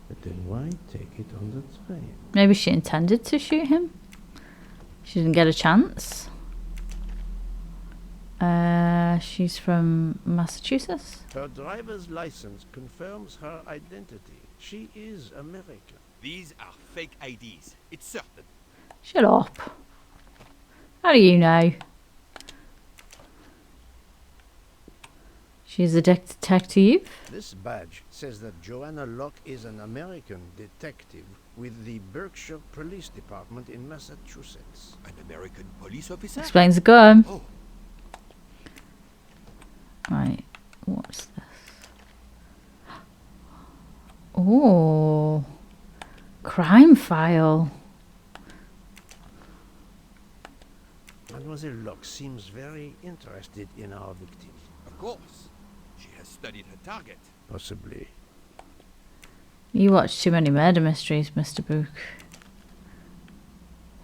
But then why take it on the train? Maybe she intended to shoot him. She didn't get a chance. She's from Massachusetts. Her driver's license confirms her identity. She is American. These are fake IDs. It's certain. Shut up. How do you know? She's a detective. This badge says that Joanna Locke is an American detective with the Berkshire Police Department in Massachusetts. An American police officer? Explains the gun. Oh, Right. What's this? Oh. Crime file. Mademoiselle Locke seems very interested in our victim. of course. She has studied her target. Possibly. You watch too many murder mysteries, Mr. Book.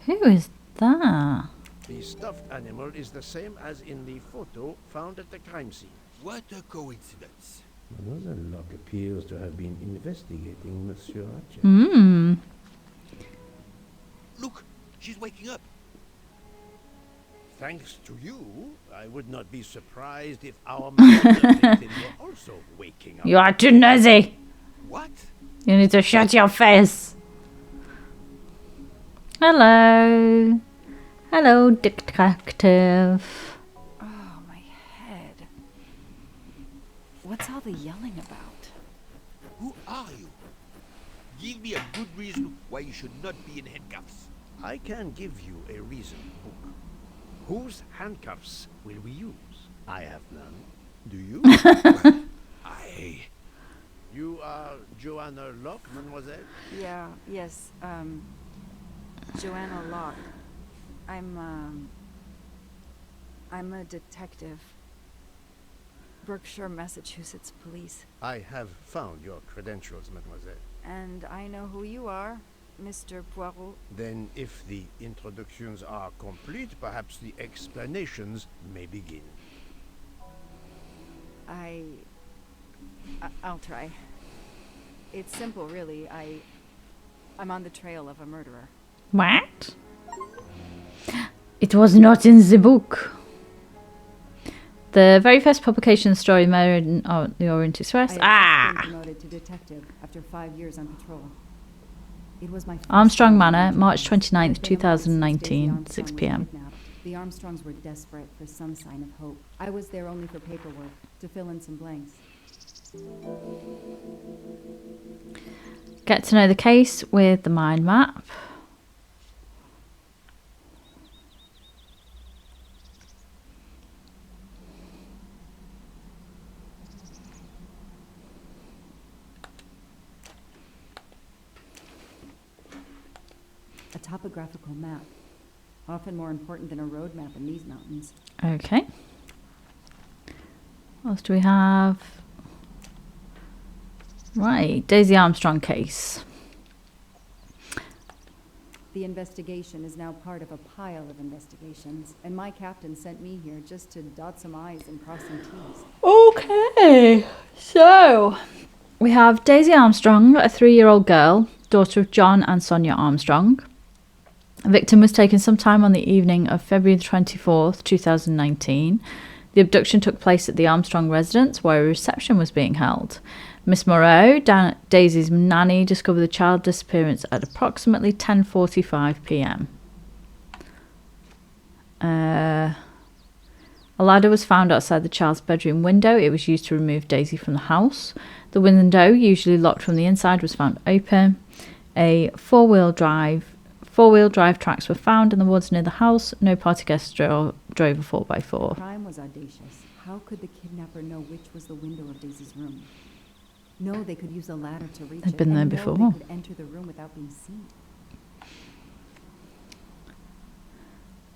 Who is that? The stuffed animal is the same as in the photo found at the crime scene. What a coincidence. Mademoiselle Locke appears to have been investigating Monsieur Rachell. Hmm. Look, she's waking up. Thanks to you, I would not be surprised if our murder victim were also waking up. You are too nosy. What? You need to shut your face. Hello. Hello, detective. Oh, my head. What's all the yelling about? Who are you? Give me a good reason why you should not be in handcuffs. I can give you a reason, Book. Whose handcuffs will we use? I have none. Do you? I... You are Joanna Locke, mademoiselle? Yes, Joanna Locke. I'm a detective. Berkshire, Massachusetts Police. I have found your credentials, mademoiselle. And I know who you are, Mr. Poirot. Then, if the introductions are complete, perhaps the explanations may begin. I'll try. It's simple, really. I'm on the trail of a murderer. What? It was not in the book. The very first publication of the story, Murder on the Orient Express. I was promoted to detective after 5 years on patrol. It was my Armstrong Manor, March 29th, 2019, 6 p.m. The Armstrongs were desperate for some sign of hope. I was there only for paperwork, to fill in some blanks. Get to know the case with the mind map. A topographical map, often more important than a road map in these mountains. Okay. What else do we have? Right, Daisy Armstrong case. The investigation is now part of a pile of investigations, and my captain sent me here just to dot some I's and cross some T's. Okay, so we have Daisy Armstrong, a 3-year-old girl, daughter of John and Sonia Armstrong. The victim was taken sometime on the evening of February 24th, 2019. The abduction took place at the Armstrong residence where a reception was being held. Miss Moreau, Daisy's nanny, discovered the child's disappearance at approximately 10:45 p.m. A ladder was found outside the child's bedroom window. It was used to remove Daisy from the house. The window, usually locked from the inside, was found open. A four-wheel drive tracks were found in the woods near the house. No party guests drove a 4x4. Crime was audacious. How could the kidnapper know which was the window of Daisy's room? No, they could use a ladder to reach They've it. been there and before. No, they could enter the room without being seen.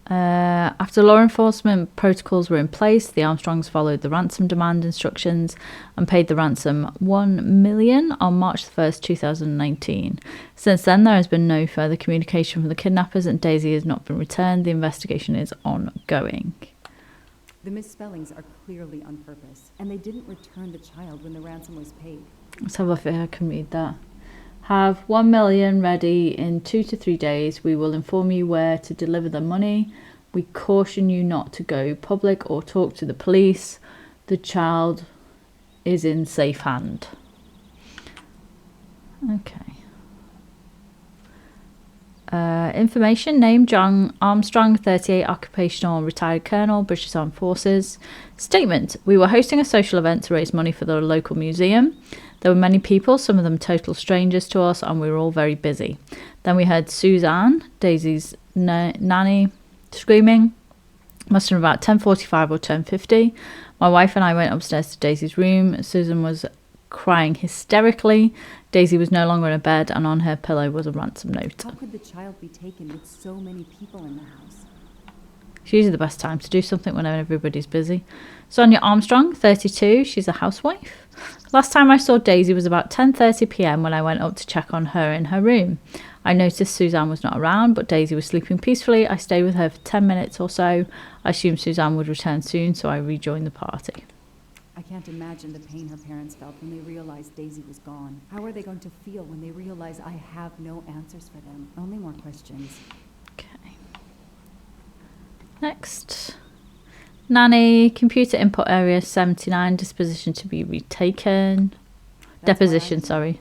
After law enforcement protocols were in place, the Armstrongs followed the ransom demand instructions and paid the ransom $1 million on March 1st, 2019. Since then, there has been no further communication from the kidnappers and Daisy has not been returned. The investigation is ongoing. The misspellings are clearly on purpose, and they didn't return the child when the ransom was paid. Let's have a look if I can read that. Have 1 million ready in 2 to 3 days. We will inform you where to deliver the money. We caution you not to go public or talk to the police. The child is in safe hand. Okay. Information: name John Armstrong, 38, occupational retired colonel, British Armed Forces. Statement: we were hosting a social event to raise money for the local museum. There were many people, some of them total strangers to us, and we were all very busy. Then we heard Suzanne, Daisy's nanny, screaming. Must have been about 10:45 or 10:50. My wife and I went upstairs to Daisy's room. Susan was crying hysterically. Daisy was no longer in a bed, and on her pillow was a ransom note. How could the child be taken with so many people in the house? It's usually the best time to do something when everybody's busy. Sonia Armstrong, 32, she's a housewife. Last time I saw Daisy was about 10:30 p.m. when I went up to check on her in her room. I noticed Suzanne was not around, but Daisy was sleeping peacefully. I stayed with her for 10 minutes or so. I assumed Suzanne would return soon, so I rejoined the party. I can't imagine the pain her parents felt when they realized Daisy was gone. How are they going to feel when they realize I have no answers for them? Only more questions. Okay. Next. Nanny, computer input area 79, disposition to be retaken. Deposition, sorry.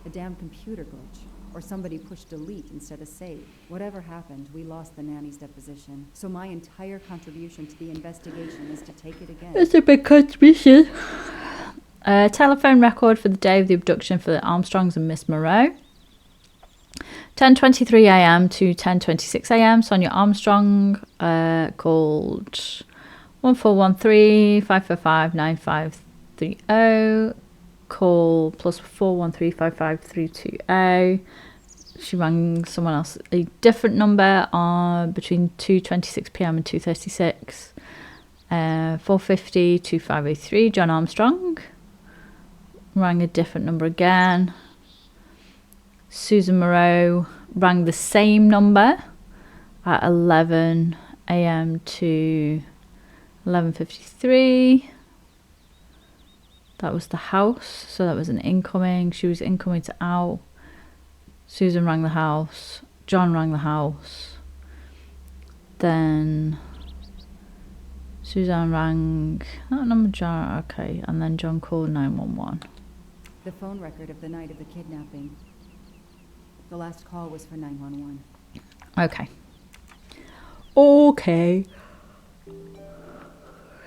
A damn computer glitch. Or somebody pushed delete instead of save. Whatever happened, we lost the nanny's deposition. So my entire contribution to the investigation is to take it again. It's a big contribution. Telephone record for the day of the abduction for the Armstrongs and Miss Moreau. 10:23 a.m. to 10:26 a.m. Sonia Armstrong called 1413-555-9530. Call plus 413-55320. She rang someone else a different number between 2:26 p.m. and 2:36. 450-2503. John Armstrong rang a different number again. Susan Moreau rang the same number at 11 a.m. to 11:53. That was the house, so that was an incoming. She was incoming to out. Susan rang the house. John rang the house. Then Suzanne rang that number. John, okay, and then John called 911. The phone record of the night of the kidnapping. The last call was for 911. Okay. Okay.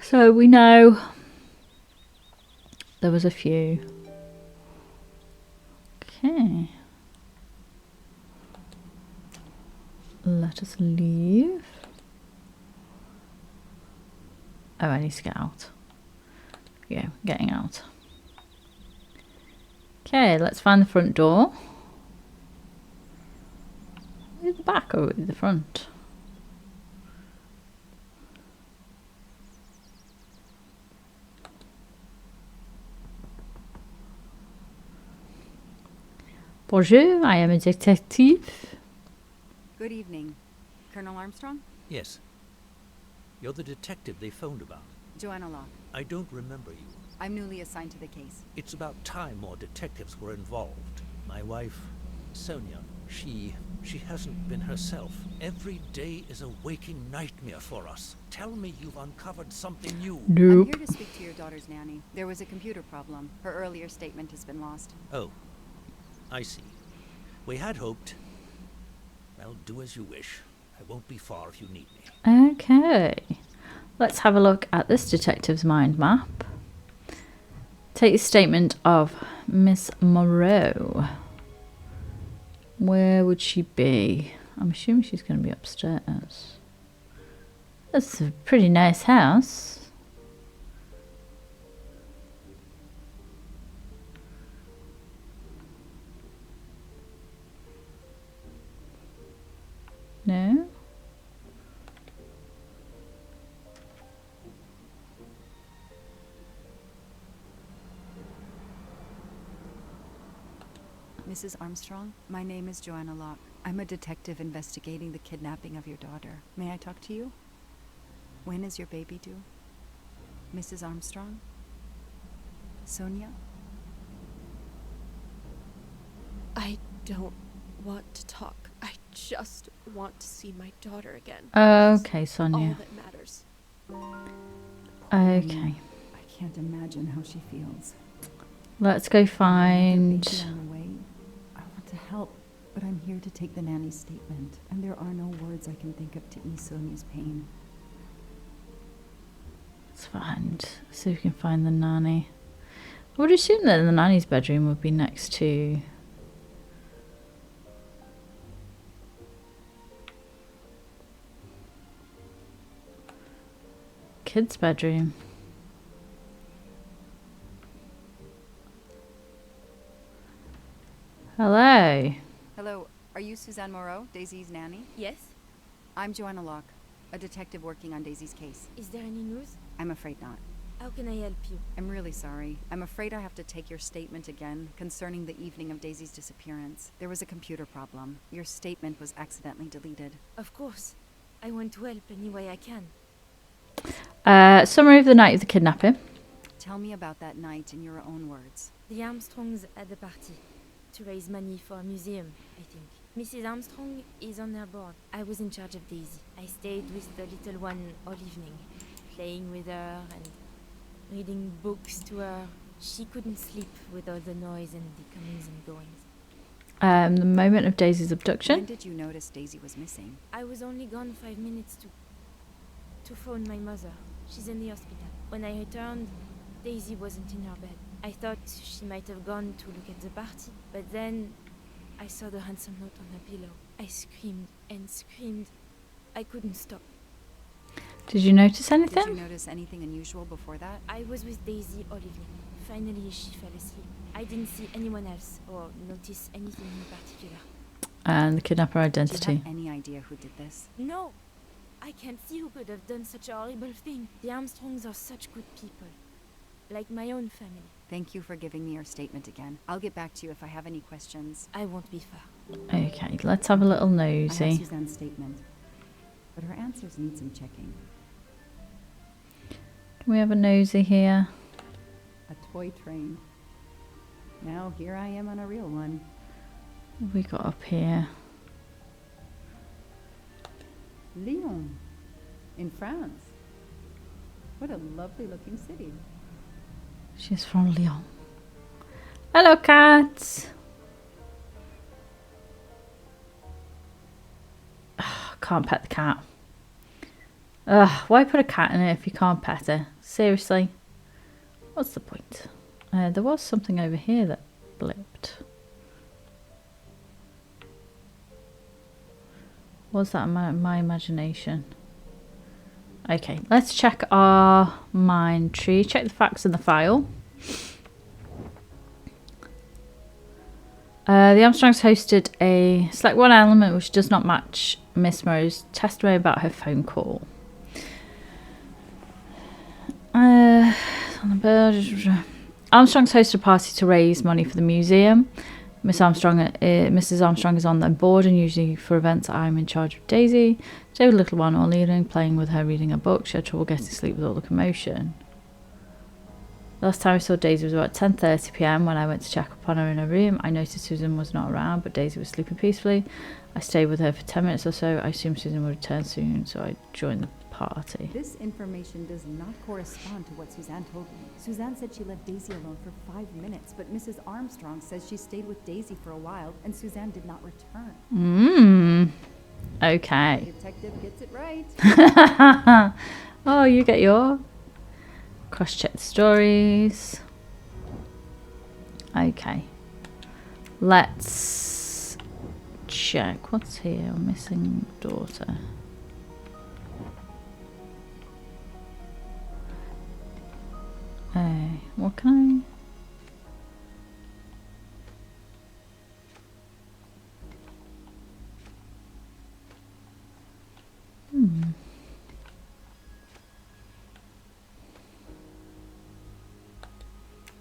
So we know there was a few. Okay. Let us leave. Oh, I need to get out. Yeah, getting out. Okay, let's find the front door. Is the back or the front? Bonjour, I am a detective. Good evening. Colonel Armstrong? Yes. You're the detective they phoned about. Joanna Locke. I don't remember you. I'm newly assigned to the case. It's about time more detectives were involved. My wife, Sonia, she hasn't been herself. Every day is a waking nightmare for us. Tell me you've uncovered something new. I'm here to speak to your daughter's nanny. There was a computer problem. Her earlier statement has been lost. Oh, I see. We had hoped. Well, do as you wish. I won't be far if you need me. Okay. Let's have a look at this detective's mind map. Take the statement of Miss Moreau. Where would she be? I'm assuming she's going to be upstairs. That's a pretty nice house. No? Mrs. Armstrong, my name is Joanna Locke. I'm a detective investigating the kidnapping of your daughter. May I talk to you? When is your baby due? Mrs. Armstrong? Sonia? I don't want to talk. I just want to see my daughter again. Okay, Sonia. All that matters. Okay. I can't imagine how she feels. Let's go find... Their baby on the way. I want to help, but I'm here to take the nanny's statement, and there are no words I can think of to ease Sonia's pain. Let's see if we can find the nanny. I would assume that the nanny's bedroom would be next to... kids' bedroom. Hello. Hello, are you Suzanne Moreau, Daisy's nanny? Yes? I'm Joanna Locke, a detective working on Daisy's case. Is there any news? I'm afraid not. How can I help you? I'm really sorry. I'm afraid I have to take your statement again concerning the evening of Daisy's disappearance. There was a computer problem. Your statement was accidentally deleted. Of course. I want to help any way I can. Summary of the night of the kidnapping. Tell me about that night in your own words. The Armstrongs had a party to raise money for a museum, I think. Mrs. Armstrong is on their board. I was in charge of Daisy. I stayed with the little one all evening, playing with her and reading books to her. She couldn't sleep with all the noise and the comings and goings. The moment of Daisy's abduction. When did you notice Daisy was missing? I was only gone 5 minutes to phone my mother. She's in the hospital. When I returned, Daisy wasn't in her bed. I thought she might have gone to look at the party, but then I saw the handsome note on her pillow. I screamed and screamed. I couldn't stop. Did you notice anything? Did you notice anything unusual before that? I was with Daisy all evening. Finally, she fell asleep. I didn't see anyone else or notice anything in particular. And the kidnapper Do identity. you have any idea who did this? No! I can't see who could have done such a horrible thing. The Armstrongs are such good people. Like my own family. Thank you for giving me your statement again. I'll get back to you if I have any questions. I won't be far. Okay, let's have a little I have nosy. Suzanne's statement, but her answers need some checking. Can we have a nosy here? A toy train. Now here I am on a real one. What have we got up here? Lyon, in France. What a lovely looking city. She's from Lyon. Hello, cats. Can't pet the cat. Ugh, why put a cat in it if you can't pet her? Seriously? What's the point? There was something over here that blipped. Was that my imagination? Okay, let's check our mind tree. Check the facts in the file. The Armstrongs hosted a select one element which does not match Miss Monroe's testimony about her phone call. Armstrongs hosted a party to raise money for the museum. Mrs. Armstrong is on the board, and usually for events I'm in charge of Daisy. Stay with the little one all evening, playing with her, reading a book. She had trouble getting to sleep with all the commotion. Last time I saw Daisy was about 10:30 p.m. when I went to check upon her in her room. I noticed Susan was not around, but Daisy was sleeping peacefully. I stayed with her for 10 minutes or so. I assumed Susan would return soon, so I joined the party. This information does not correspond to what Suzanne told me. Suzanne said she left Daisy alone for 5 minutes, but Mrs. Armstrong says she stayed with Daisy for a while and Suzanne did not return. Okay. The detective gets it right. Oh, you get your cross-check the stories. Okay. Let's check. What's here? Missing daughter. What can I...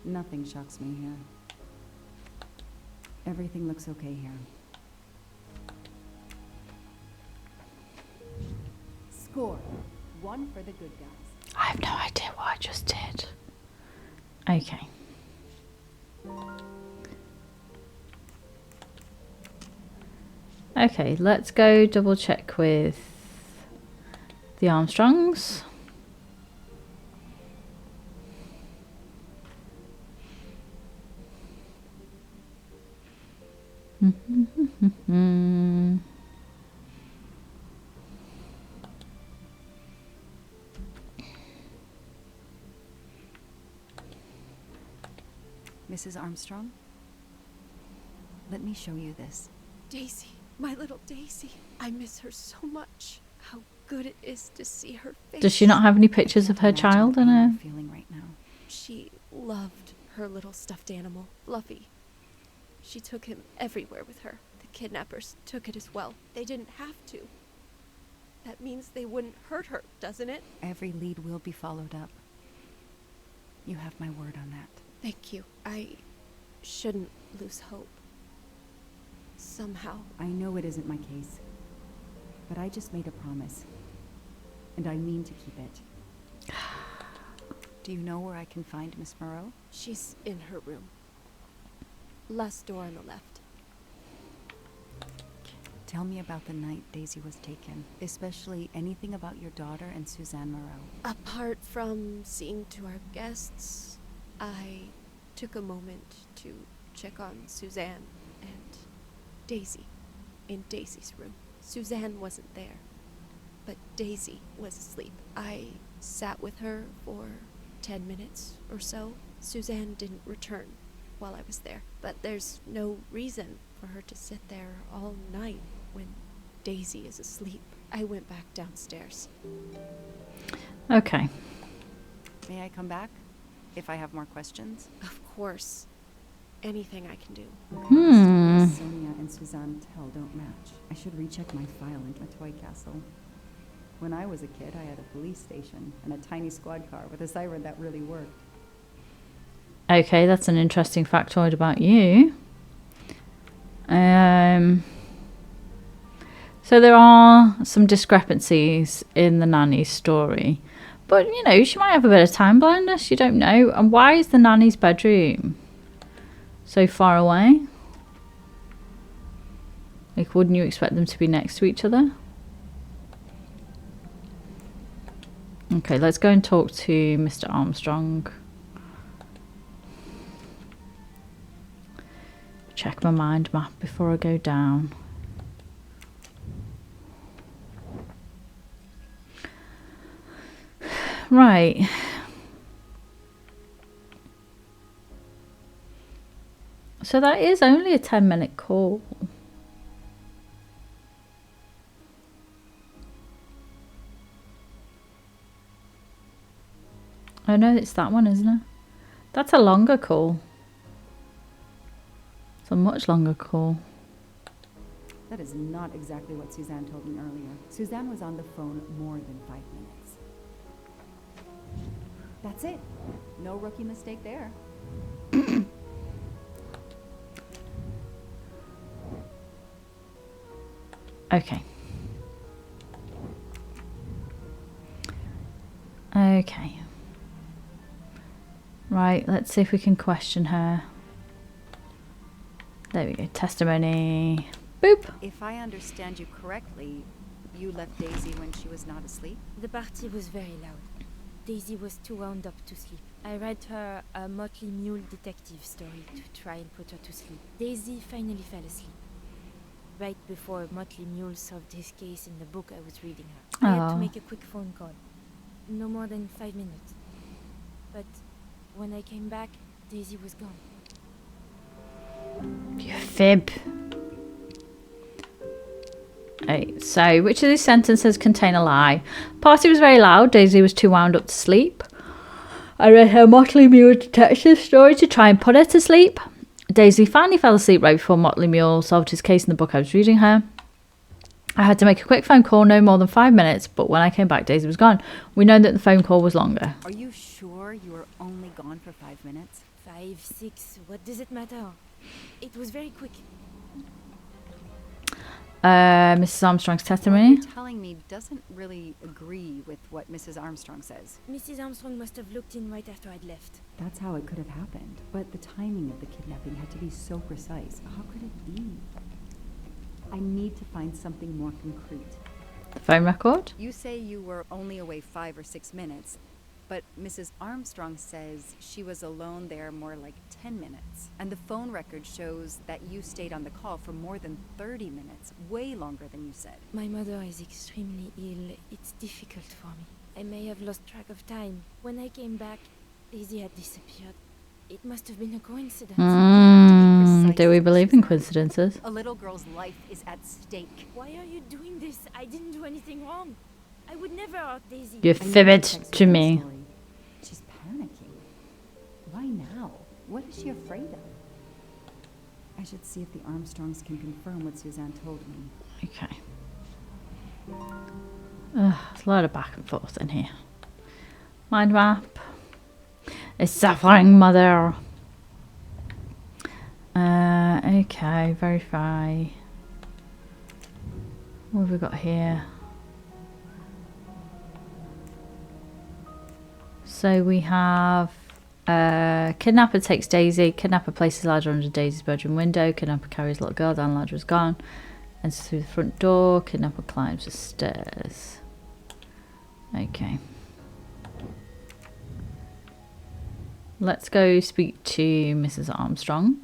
Nothing shocks me here. Everything looks okay here. Score. 1 for the good guys. I have no idea what I just did. Okay. Okay, let's go double check with the Armstrongs. Mrs. Armstrong? Let me show you this. Daisy, my little Daisy. I miss her so much. How good it is to see her face. Does she not have any pictures of her child in her? Feeling right now. She loved her little stuffed animal, Fluffy. She took him everywhere with her. The kidnappers took it as well. They didn't have to. That means they wouldn't hurt her, doesn't it? Every lead will be followed up. You have my word on that. Thank you. I shouldn't lose hope. Somehow. I know it isn't my case, but I just made a promise, and I mean to keep it. Do you know where I can find Miss Moreau? She's in her room. Last door on the left. Tell me about the night Daisy was taken, especially anything about your daughter and Suzanne Moreau. Apart from seeing to our guests, I took a moment to check on Suzanne and Daisy in Daisy's room. Suzanne wasn't there, but Daisy was asleep. I sat with her for 10 minutes or so. Suzanne didn't return while I was there, but there's no reason for her to sit there all night when Daisy is asleep. I went back downstairs. Okay. May I come back if I have more questions? Of course. Anything I can do. Sonia and Suzanne tell don't match. I should recheck my file into a toy castle. When I was a kid, I had a police station and a tiny squad car with a siren that really worked. Okay, that's an interesting factoid about you. So there are some discrepancies in the nanny's story. But, you know, she might have a bit of time blindness. You don't know. And why is the nanny's bedroom so far away? Like, wouldn't you expect them to be next to each other? Okay, let's go and talk to Mr. Armstrong. Check my mind map before I go down. Right. So that is only a 10-minute call. Oh no, it's that one, isn't it? That's a longer call. It's a much longer call. That is not exactly what Suzanne told me earlier. Suzanne was on the phone more than 5 minutes. That's it. No rookie mistake there. Okay. Okay. Right, let's see if we can question her. There we go. Testimony. Boop. If I understand you correctly, you left Daisy when she was not asleep? The party was very loud. Daisy was too wound up to sleep. I read her a Motley Mule detective story to try and put her to sleep. Daisy finally fell asleep. Right before Motley Mule solved his case in the book I was reading her. I had to make a quick phone call. No more than 5 minutes. But when I came back, Daisy was gone. You fib. Right, so which of these sentences contain a lie? Party was very loud. Daisy was too wound up to sleep. I read her Motley Mule detective story to try and put her to sleep. Daisy finally fell asleep right before Motley Mule solved his case in the book I was reading her. I had to make a quick phone call, no more than 5 minutes, but when I came back, Daisy was gone. We know that the phone call was longer. Are you sure you were only gone for 5 minutes? 5, 6, what does it matter? It was very quick. Mrs. Armstrong's testimony. What you're telling me doesn't really agree with what Mrs. Armstrong says. Mrs. Armstrong must have looked in right after I'd left. That's how it could have happened. But the timing of the kidnapping had to be so precise. How could it be? I need to find something more concrete. The phone record? You say you were only away 5 or 6 minutes, but Mrs. Armstrong says she was alone there more like 10 minutes. And the phone record shows that you stayed on the call for more than 30 minutes, way longer than you said. My mother is extremely ill. It's difficult for me. I may have lost track of time. When I came back, Daisy had disappeared. It must have been a coincidence. Do we believe in coincidences? A little girl's life is at stake. Why are you doing this? I didn't do anything wrong. I would never hurt Daisy. You fibbed to me. She's panicking. Why now? What is she afraid of? I should see if the Armstrongs can confirm what Suzanne told me. Okay. There's a lot of back and forth in here. Mind map. a suffering mother. Okay, verify. What have we got here? So we have kidnapper takes Daisy. Kidnapper places ladder under Daisy's bedroom window. Kidnapper carries little girl down. Ladder is gone. Enters through the front door. Kidnapper climbs the stairs. Okay. Let's go speak to Mrs. Armstrong.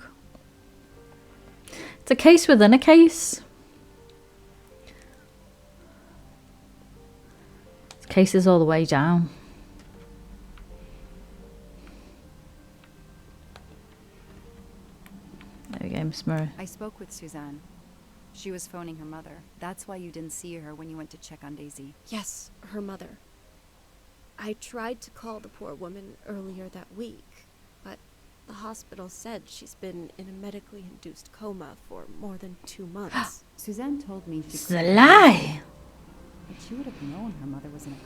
It's a case within a case. It's cases all the way down. There we go, Miss Murray. I spoke with Suzanne. She was phoning her mother. That's why you didn't see her when you went to check on Daisy. Yes, her mother. I tried to call the poor woman earlier that week, but the hospital said she's been in a medically induced coma for more than 2 months. Suzanne told me she It's a lie. But she would have known her mother was in a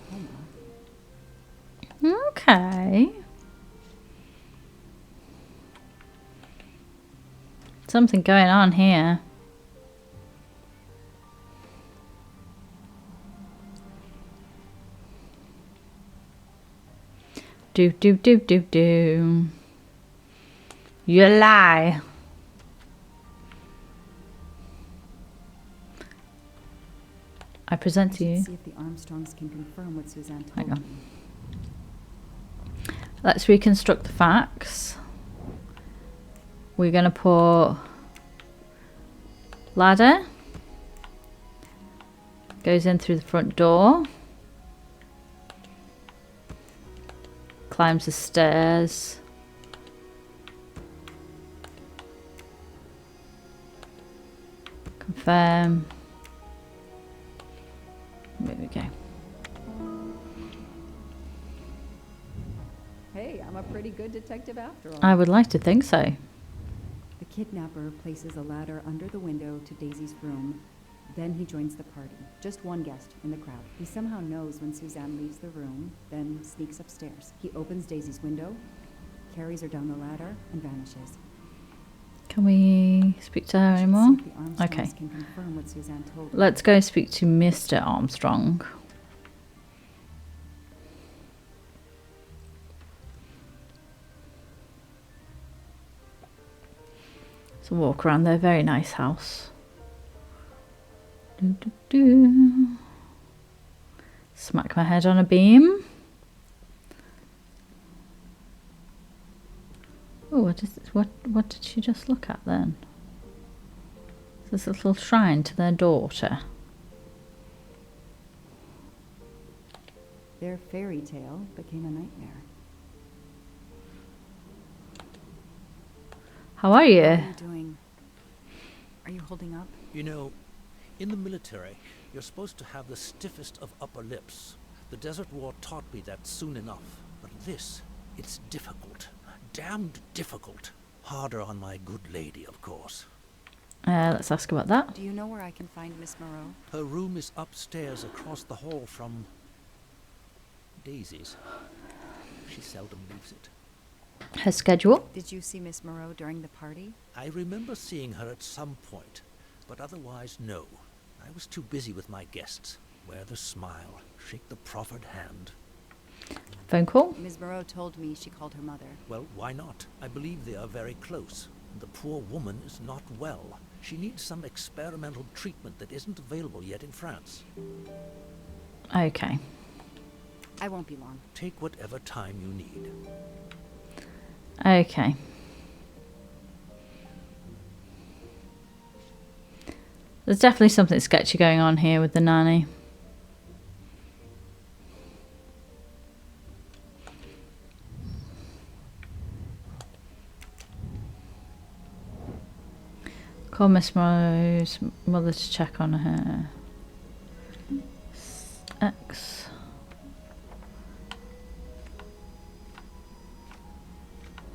coma. Okay. Something going on here. Do. You lie. I present to you. See if the Armstrongs can confirm what Suzanne told Hang on. me. Let's reconstruct the facts. We're going to put ladder. Goes in through the front door. Climbs the stairs. Confirm. There we go. Hey, I'm a pretty good detective after all. I would like to think so. The kidnapper places a ladder under the window to Daisy's room. Then he joins the party. Just one guest in the crowd. He somehow knows when Suzanne leaves the room, then sneaks upstairs. He opens Daisy's window, carries her down the ladder, and vanishes. Can we speak to her anymore? See if the Armstrongs Okay. can confirm what Suzanne told me. Let's go speak to Mr. Armstrong. So walk around their very nice house. Smack my head on a beam. Oh, what did she just look at then? This little shrine to their daughter. Their fairy tale became a nightmare. How are you? What are you doing? Are you holding up? You know, in the military, you're supposed to have the stiffest of upper lips. The Desert War taught me that soon enough. But this, it's difficult. Damned difficult. Harder on my good lady, of course. Let's ask about that. Do you know where I can find Miss Moreau? Her room is upstairs across the hall from Daisy's. She seldom leaves it. Her schedule? Did you see Miss Moreau during the party? I remember seeing her at some point, but otherwise no. I was too busy with my guests. Wear the smile, shake the proffered hand. Phone call? Miss Moreau told me she called her mother. Well, why not? I believe they are very close. The poor woman is not well. She needs some experimental treatment that isn't available yet in France. Okay. I won't be long. Take whatever time you need. Okay. There's definitely something sketchy going on here with the nanny. Call Miss Morrow's mother to check on her ex.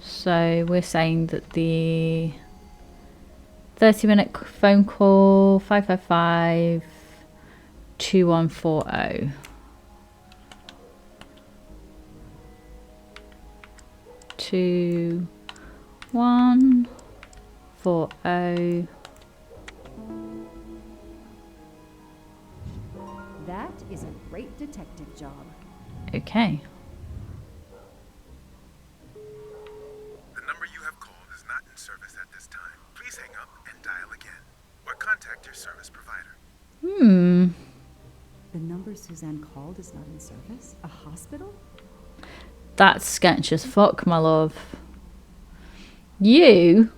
So we're saying that the 30-minute phone call, 555-2140. 2, 1, 4, 0. That is a great detective job. Okay. The number you have called is not in service at this time. Please hang up and dial again, or contact your service provider. The number Suzanne called is not in service? A hospital? That's sketch as fuck, my love. You,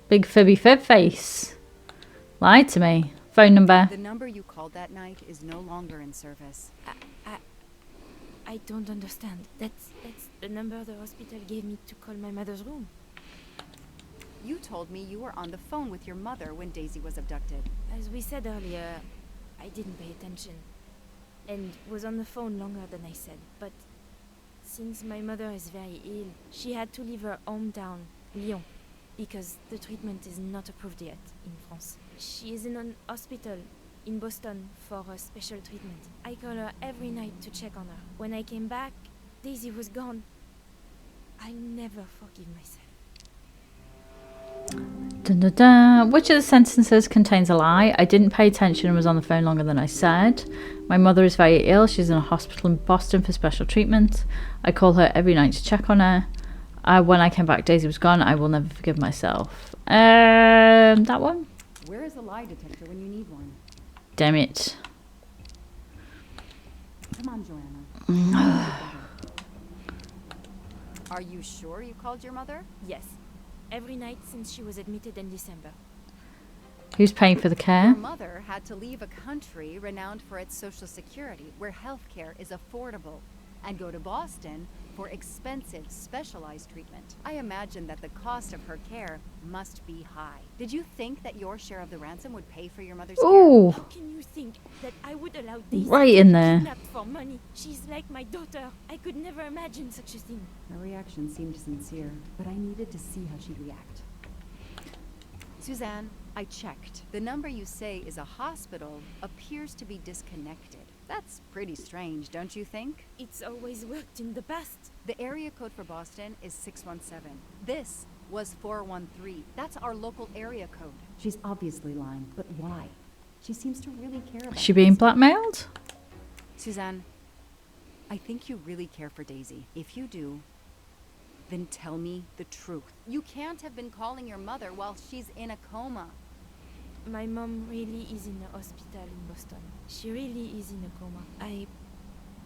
big fibby fib face, lied to me. Phone number. The number you called that night is no longer in service. I don't understand. That's the number the hospital gave me to call my mother's room. You told me you were on the phone with your mother when Daisy was abducted. As we said earlier, I didn't pay attention and was on the phone longer than I said. But since my mother is very ill, she had to leave her hometown, Lyon, because the treatment is not approved yet in France. She is in an hospital in Boston for a special treatment. I call her every night to check on her. When I came back, Daisy was gone. I'll never forgive myself. Dun, dun, dun. Which of the sentences contains a lie? I didn't pay attention and was on the phone longer than I said. My mother is very ill. She's in a hospital in Boston for special treatment. I call her every night to check on her. When I came back, Daisy was gone. I will never forgive myself. That one? Where is a lie detector when you need one? Damn it. Come on, Joanna. Are you sure you called your mother? Yes. Every night since she was admitted in December. Who's paying for the care? Your mother had to leave a country renowned for its social security, where healthcare is affordable, and go to Boston for expensive, specialized treatment. I imagine that the cost of her care must be high. Did you think that your share of the ransom would pay for your mother's Ooh. How can you think that I would allow Daisy Right to in be there. kidnapped for money? She's like my daughter. I could never imagine such a thing. Her reaction seemed sincere, but I needed to see how she'd react. Suzanne, I checked. The number you say is a hospital appears to be disconnected. That's pretty strange, don't you think? It's always worked in the past. The area code for Boston is 617. This was 413. That's our local area code. She's obviously lying, but why? She seems to really care about Is she being blackmailed? Suzanne, I think you really care for Daisy. If you do, then tell me the truth. You can't have been calling your mother while she's in a coma. My mom really is in a hospital in Boston. She really is in a coma.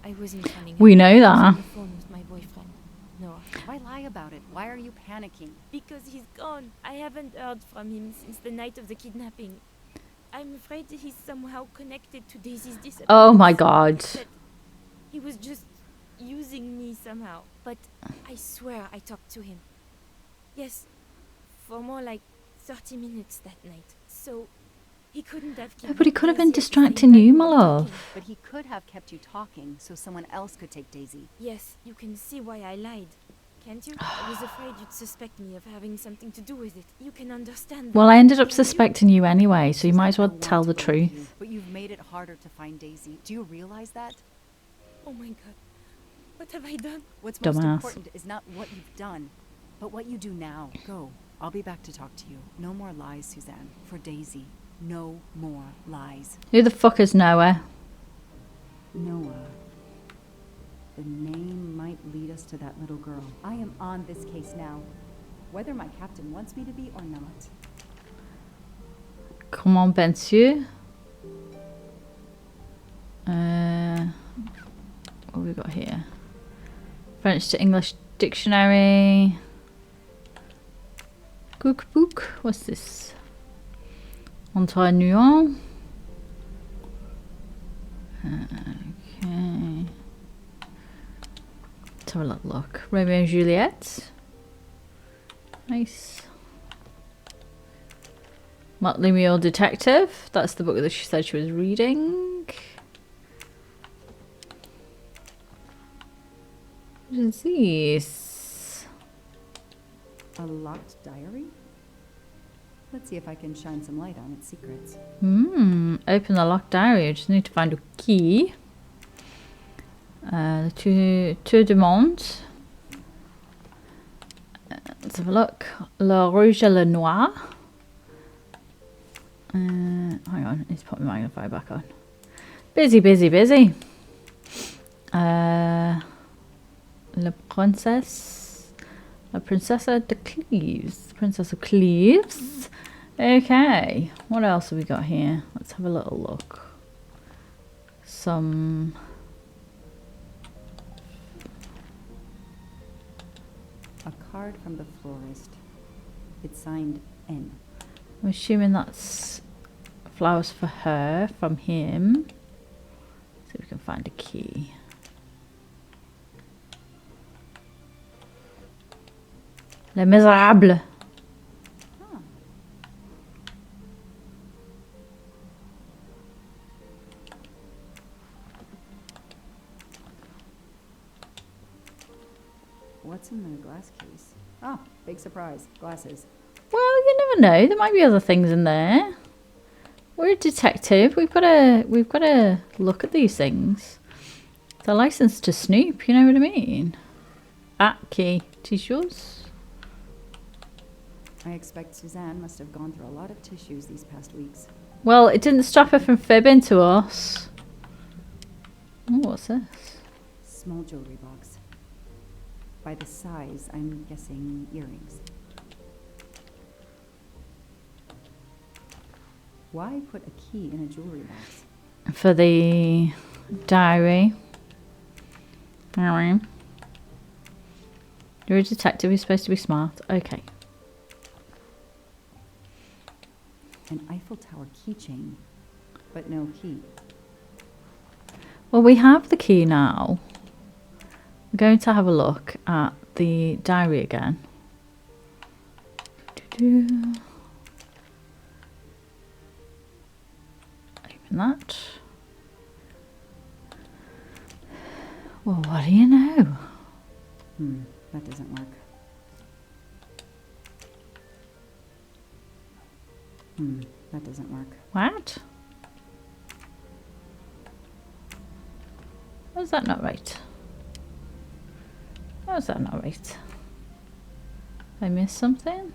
I wasn't telling her. We know I was that. on the phone with my boyfriend, Noah. Why lie about it? Why are you panicking? Because he's gone. I haven't heard from him since the night of the kidnapping. I'm afraid he's somehow connected to Daisy's disappearance. Oh my god. That he was just using me somehow. But I swear I talked to him. Yes, for more like 30 minutes that night. So he couldn't have kept But he could have been Daisy at the distracting same you, time my we were love. talking. But he could have kept you talking so someone else could take Daisy. Yes, you can see why I lied. Can't you? I was afraid you'd suspect me of having something to do with it. You can understand that. Well, I ended up Can't you? suspecting you anyway, so you might as well I want tell to the believe truth. you, but you've made it harder to find Daisy. Do you realize that? Oh my god. What have I done? What's most Dumbass. important is not what you've done, but what you do now. Go. I'll be back to talk to you. No more lies, Suzanne. For Daisy. No more lies. Who the fuck is Noah? Noah. The name might lead us to that little girl. I am on this case now, whether my captain wants me to be or not. Comment bien-sûr? What have we got here? French to English dictionary. Cookbook. What's this? Entre Lyon. Okay. Let's have a little look. Romeo and Juliet. Nice. Motley Mule Detective. That's the book that she said she was reading. What is this? A locked diary? Let's see if I can shine some light on its secrets. Open the locked diary. I just need to find a key. Tour du Monde. Let's have a look. Le Rouge et le Noir. Hang on, let's put my magnifier back on. Busy, busy, busy. La Princesse. La Princessa de Cleves. Princess of Cleves. Okay, what else have we got here? Let's have a little look. A card from the florist. It's signed N. I'm assuming that's flowers for her from him. See if we can find a key. Les Miserables. Huh. What's in the glass case? Oh, big surprise. Glasses. Well, you never know. There might be other things in there. We're a detective. We've got to look at these things. It's a license to snoop. You know what I mean? Ah, key. Tissues. I expect Suzanne must have gone through a lot of tissues these past weeks. Well, it didn't stop her from fibbing to us. Oh, what's this? Small jewelry box. By the size, I'm guessing earrings. Why put a key in a jewelry box? For the diary. Alright. You're a detective. You're supposed to be smart. Okay. An Eiffel Tower keychain, but no key. Well, we have the key now. We're going to have a look at the diary again. Open that. Well, what do you know? That doesn't work. That doesn't work. What? How is that not right? How is that not right? I missed something?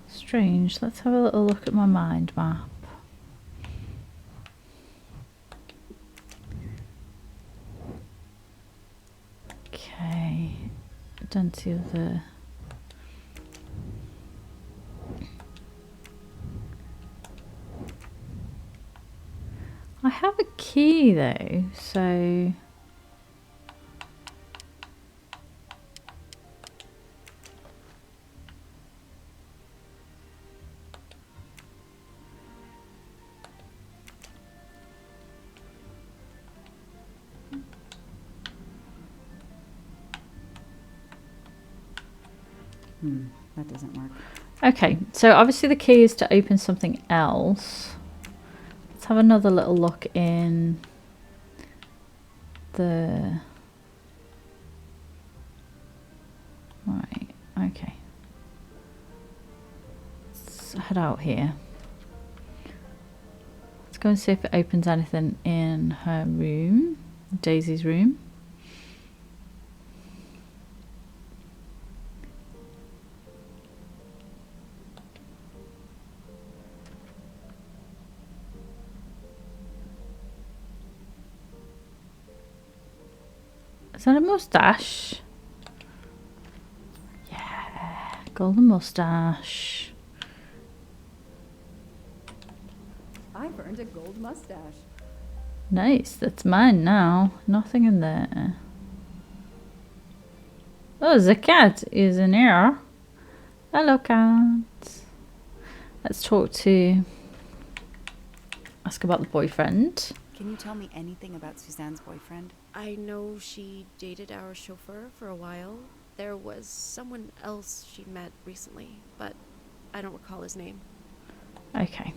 Strange. Let's have a little look at my mind map. Okay. Don't see the... I have a key though, so... That doesn't work. Okay, so obviously the key is to open something else. Let's have another little look in the... Right, okay. Let's head out here. Let's go and see if it opens anything in her room, Daisy's room. Is that a mustache? Yeah, golden mustache. I've earned a gold mustache. Nice, that's mine now. Nothing in there. Oh, the cat is in here. Hello, cat. Let's talk to... Ask about the boyfriend. Can you tell me anything about Suzanne's boyfriend? I know she dated our chauffeur for a while. There was someone else she met recently, but I don't recall his name. Okay.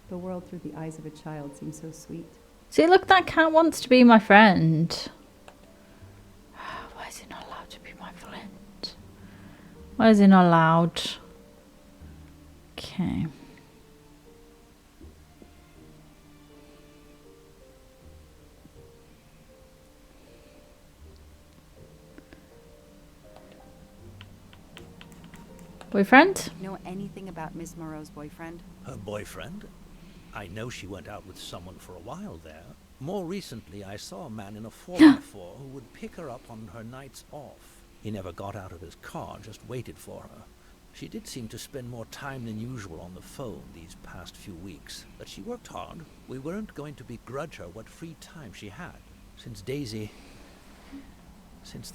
The world through the eyes of a child seems so sweet. See, look, that cat wants to be my friend. Why is he not allowed? Okay. Boyfriend? Know anything about Miss Moreau's boyfriend? Her boyfriend? I know she went out with someone for a while there. More recently, I saw a man in a 4x4 who would pick her up on her nights off. He never got out of his car, just waited for her. She did seem to spend more time than usual on the phone these past few weeks, but she worked hard. We weren't going to begrudge her what free time she had. Since the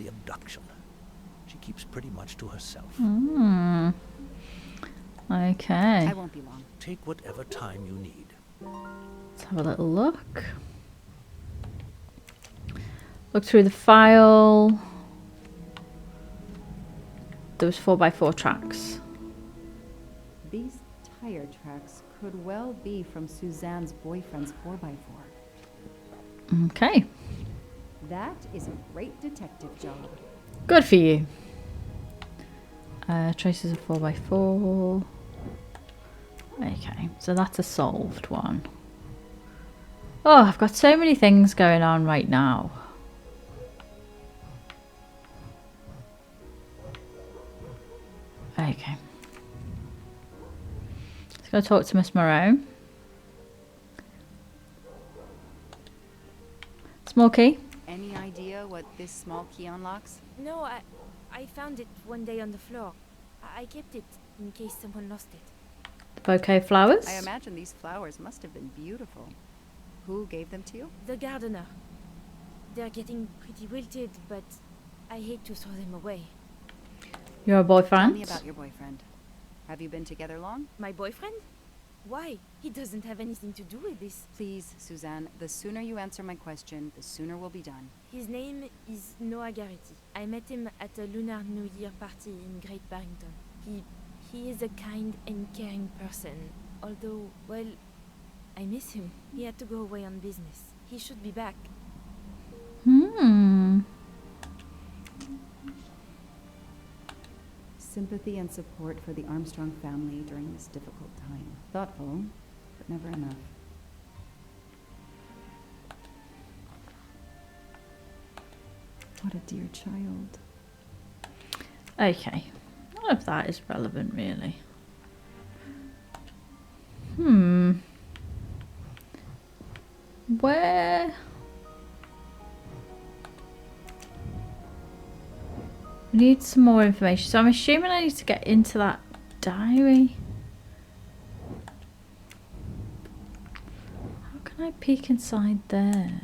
abduction, she keeps pretty much to herself. Okay. I won't be long. Take whatever time you need. Let's have a little look. Look through the file. There was 4x4 tracks. These tire tracks could well be from Suzanne's boyfriend's 4x4. Okay. That is a great detective job. Good for you. Traces of 4x4. Okay, so that's a solved one. Oh, I've got so many things going on right now. Okay. Let's go talk to Miss Moreau. Small key. Any idea what this small key unlocks? No, I found it one day on the floor. I kept it in case someone lost it. Bouquet of flowers. I imagine these flowers must have been beautiful. Who gave them to you? The gardener. They're getting pretty wilted, but I hate to throw them away. Your boyfriend? Tell me about your boyfriend. Have you been together long? My boyfriend? Why? He doesn't have anything to do with this. Please, Suzanne, the sooner you answer my question, the sooner we'll be done. His name is Noah Garrity. I met him at a Lunar New Year party in Great Barrington. He is a kind and caring person, although, well, I miss him. He had to go away on business. He should be back. Sympathy and support for the Armstrong family during this difficult time. Thoughtful, but never enough. What a dear child. Okay. None of that is relevant, really. Where? We need some more information. So I'm assuming I need to get into that diary. How can I peek inside there?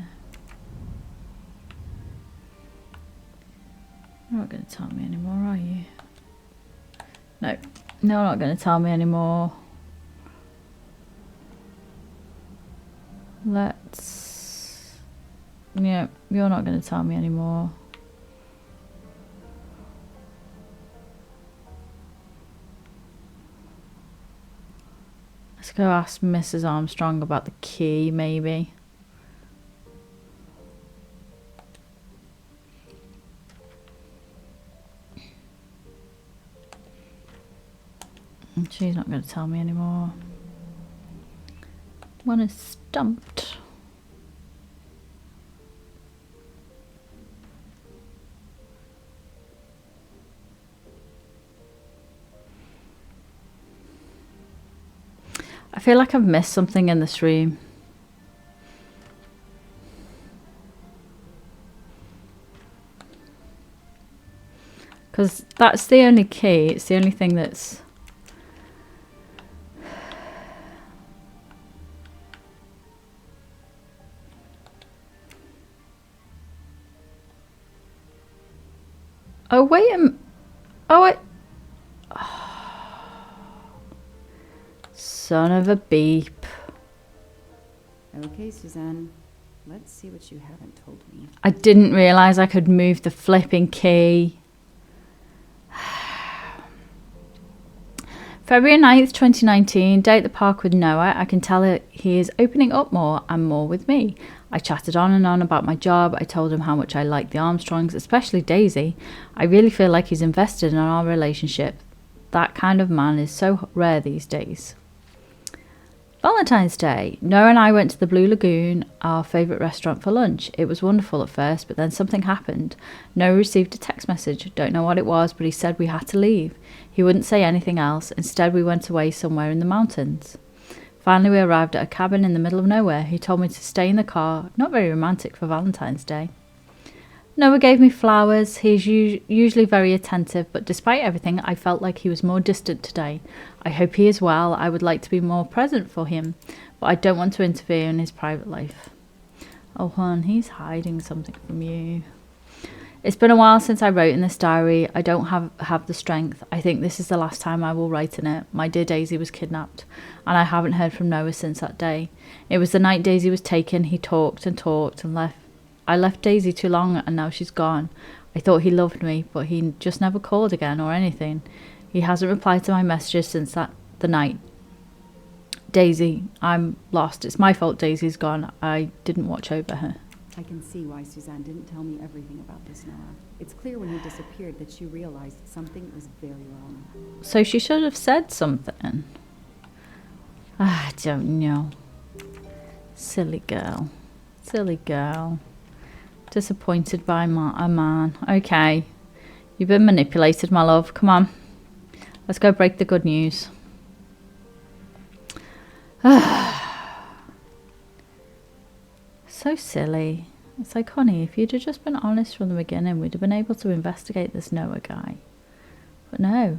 You're not going to tell me anymore, are you? No. No, you're not going to tell me anymore. Let's... Yeah, you're not going to tell me anymore. Let's go ask Mrs. Armstrong about the key, maybe. She's not going to tell me anymore. One is stumped. I feel like I've missed something in this room. Because that's the only key. It's the only thing that's... Oh, wait a minute. Oh, wait. Son of a beep. Okay, Suzanne. Let's see what you haven't told me. I didn't realise I could move the flipping key. February 9th, 2019. Day at the park with Noah. I can tell he is opening up more and more with me. I chatted on and on about my job. I told him how much I liked the Armstrongs, especially Daisy. I really feel like he's invested in our relationship. That kind of man is so rare these days. Valentine's Day. Noah and I went to the Blue Lagoon, our favourite restaurant, for lunch. It was wonderful at first, but then something happened. Noah received a text message. Don't know what it was, but he said we had to leave. He wouldn't say anything else. Instead, we went away somewhere in the mountains. Finally, we arrived at a cabin in the middle of nowhere. He told me to stay in the car. Not very romantic for Valentine's Day. Noah gave me flowers. He's usually very attentive, but despite everything, I felt like he was more distant today. I hope he is well. I would like to be more present for him, but I don't want to interfere in his private life. Oh, hon, he's hiding something from you. It's been a while since I wrote in this diary. I don't have the strength. I think this is the last time I will write in it. My dear Daisy was kidnapped, and I haven't heard from Noah since that day. It was the night Daisy was taken. He talked and talked and left. I left Daisy too long, and now she's gone. I thought he loved me, but he just never called again or anything. He hasn't replied to my messages since the night. Daisy, I'm lost. It's my fault Daisy's gone. I didn't watch over her. I can see why Suzanne didn't tell me everything about this, Noah. It's clear when he disappeared that she realized something was very wrong. So she should have said something. I don't know. Silly girl. Silly girl. Disappointed by a man. Okay. You've been manipulated, my love. Come on. Let's go break the good news. So silly. It's like, honey, if you'd have just been honest from the beginning, we'd have been able to investigate this Noah guy. But no.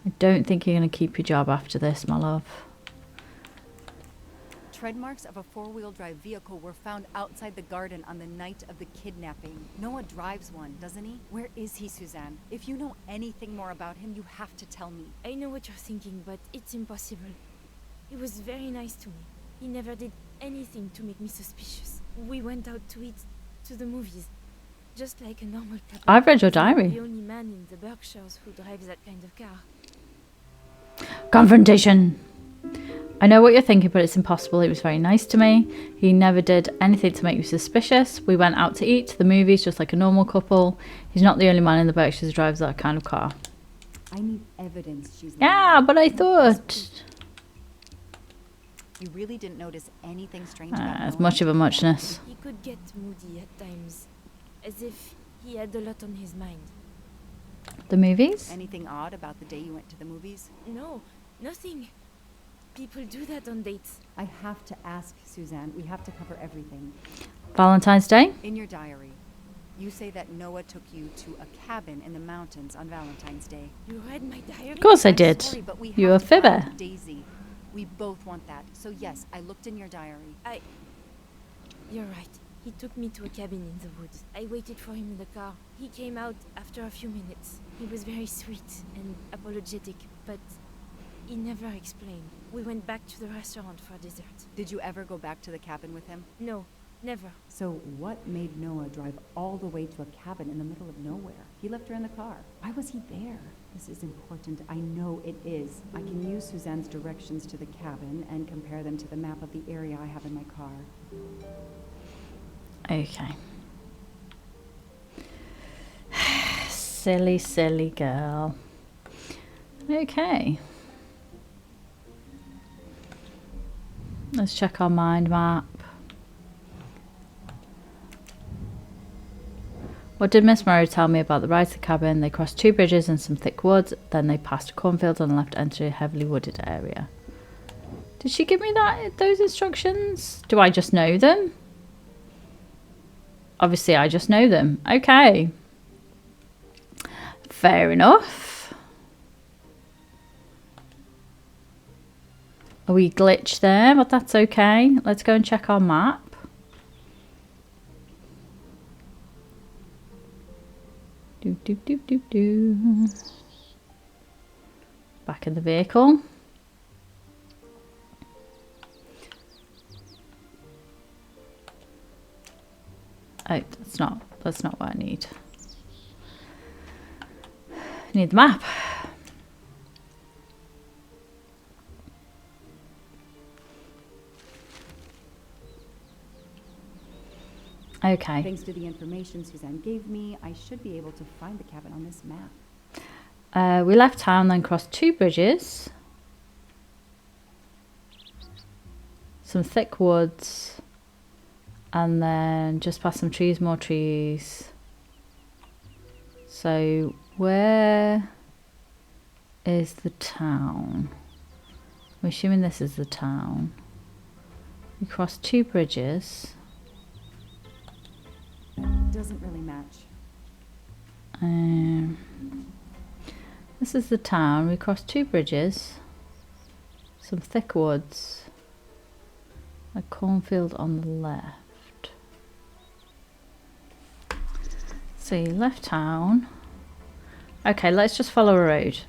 I don't think you're going to keep your job after this, my love. Tread marks of a four-wheel drive vehicle were found outside the garden on the night of the kidnapping. Noah drives one, doesn't he? Where is he, Suzanne? If you know anything more about him, you have to tell me. I know what you're thinking, but it's impossible. He was very nice to me. He never did anything to make me suspicious. We went out to eat, to the movies, just like a normal couple. I've read your diary. The only man in the Berkshires who drives that kind of car. Confrontation. I know what you're thinking, but it's impossible. He was very nice to me. He never did anything to make me suspicious. We went out to eat, to the movies, just like a normal couple. He's not the only man in the Berkshires who drives that kind of car. I need evidence she's lying. Yeah, but I thought... You really didn't notice anything strange about as Noah? much of a muchness. He could get moody at times, as if he had a lot on his mind. The movies? Anything odd about the day you went to the movies? No, nothing. People do that on dates. I have to ask, Suzanne. We have to cover everything. Valentine's Day? In your diary, you say that Noah took you to a cabin in the mountains on Valentine's Day. You read my diary? Of course I I'm did. sorry, but we You're a have to find fibber. Daisy. We both want that. So yes, I looked in your diary. You're right. He took me to a cabin in the woods. I waited for him in the car. He came out after a few minutes. He was very sweet and apologetic, but he never explained. We went back to the restaurant for dessert. Did you ever go back to the cabin with him? No, never. So what made Noah drive all the way to a cabin in the middle of nowhere? He left her in the car. Why was he there? This is important. I know it is. I can use Suzanne's directions to the cabin and compare them to the map of the area I have in my car. Okay. Silly, silly girl. Okay. Let's check our mind map. What did Miss Murray tell me about the ride to the cabin? They crossed 2 bridges and some thick woods. Then they passed a cornfield and left to enter a heavily wooded area. Did she give me those instructions? Do I just know them? Obviously, I just know them. Okay. Fair enough. We glitched there, but that's okay. Let's go and check our map. Back in the vehicle. Oh, that's not what I need. I need the map. Okay. Thanks to the information Suzanne gave me, I should be able to find the cabin on this map. We left town, then crossed 2 bridges. Some thick woods. And then just past some trees, more trees. So where is the town? We're assuming this is the town. We crossed 2 bridges. Doesn't really match. This is the town. We crossed 2 bridges. Some thick woods. A cornfield on the left. See, left town. Okay, let's just follow a road.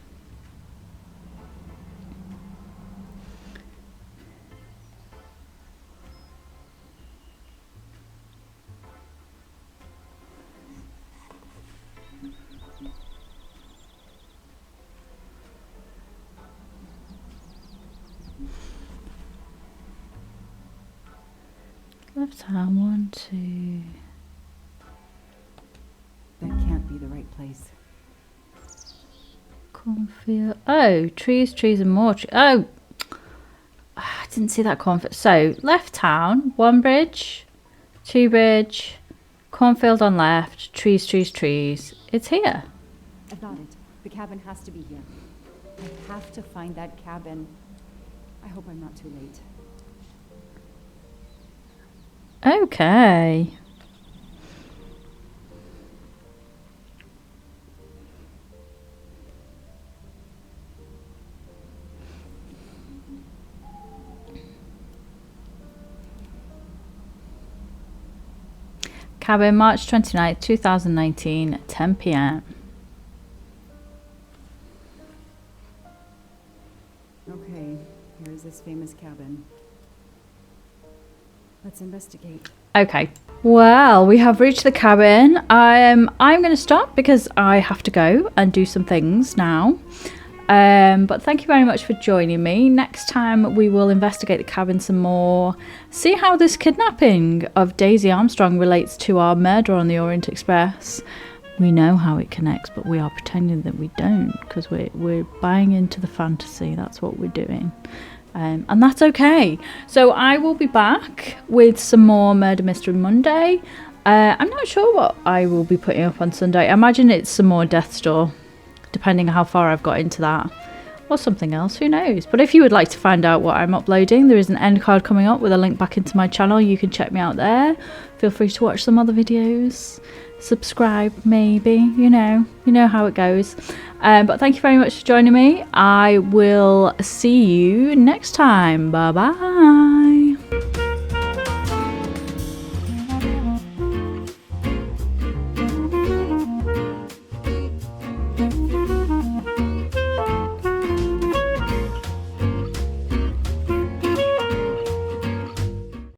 Left town, 1, 2. That can't be the right place. Cornfield. Oh, trees, trees, and more trees. Oh, I didn't see that cornfield. So, left town, 1 bridge, 2 bridge, cornfield on left, trees, trees, trees. It's here. I got it. The cabin has to be here. I have to find that cabin. I hope I'm not too late. Okay. Cabin, March 29th, 2019, 10 p.m. Okay, here's this famous cabin. Let's investigate. Okay. Well, we have reached the cabin. I'm going to stop because I have to go and do some things now. But thank you very much for joining me. Next time we will investigate the cabin some more. See how this kidnapping of Daisy Armstrong relates to our murder on the Orient Express. We know how it connects, but we are pretending that we don't because we're buying into the fantasy. That's what we're doing. And that's okay. So I will be back with some more Murder Mystery Monday. I'm not sure what I will be putting up on Sunday. I imagine it's some more Death Store, depending on how far I've got into that. Or something else, who knows. But if you would like to find out what I'm uploading, there is an end card coming up with a link back into my channel. You can check me out there. Feel free to watch some other videos. Subscribe, maybe. You know how it goes. But thank you very much for joining me. I will see you next time. Bye bye.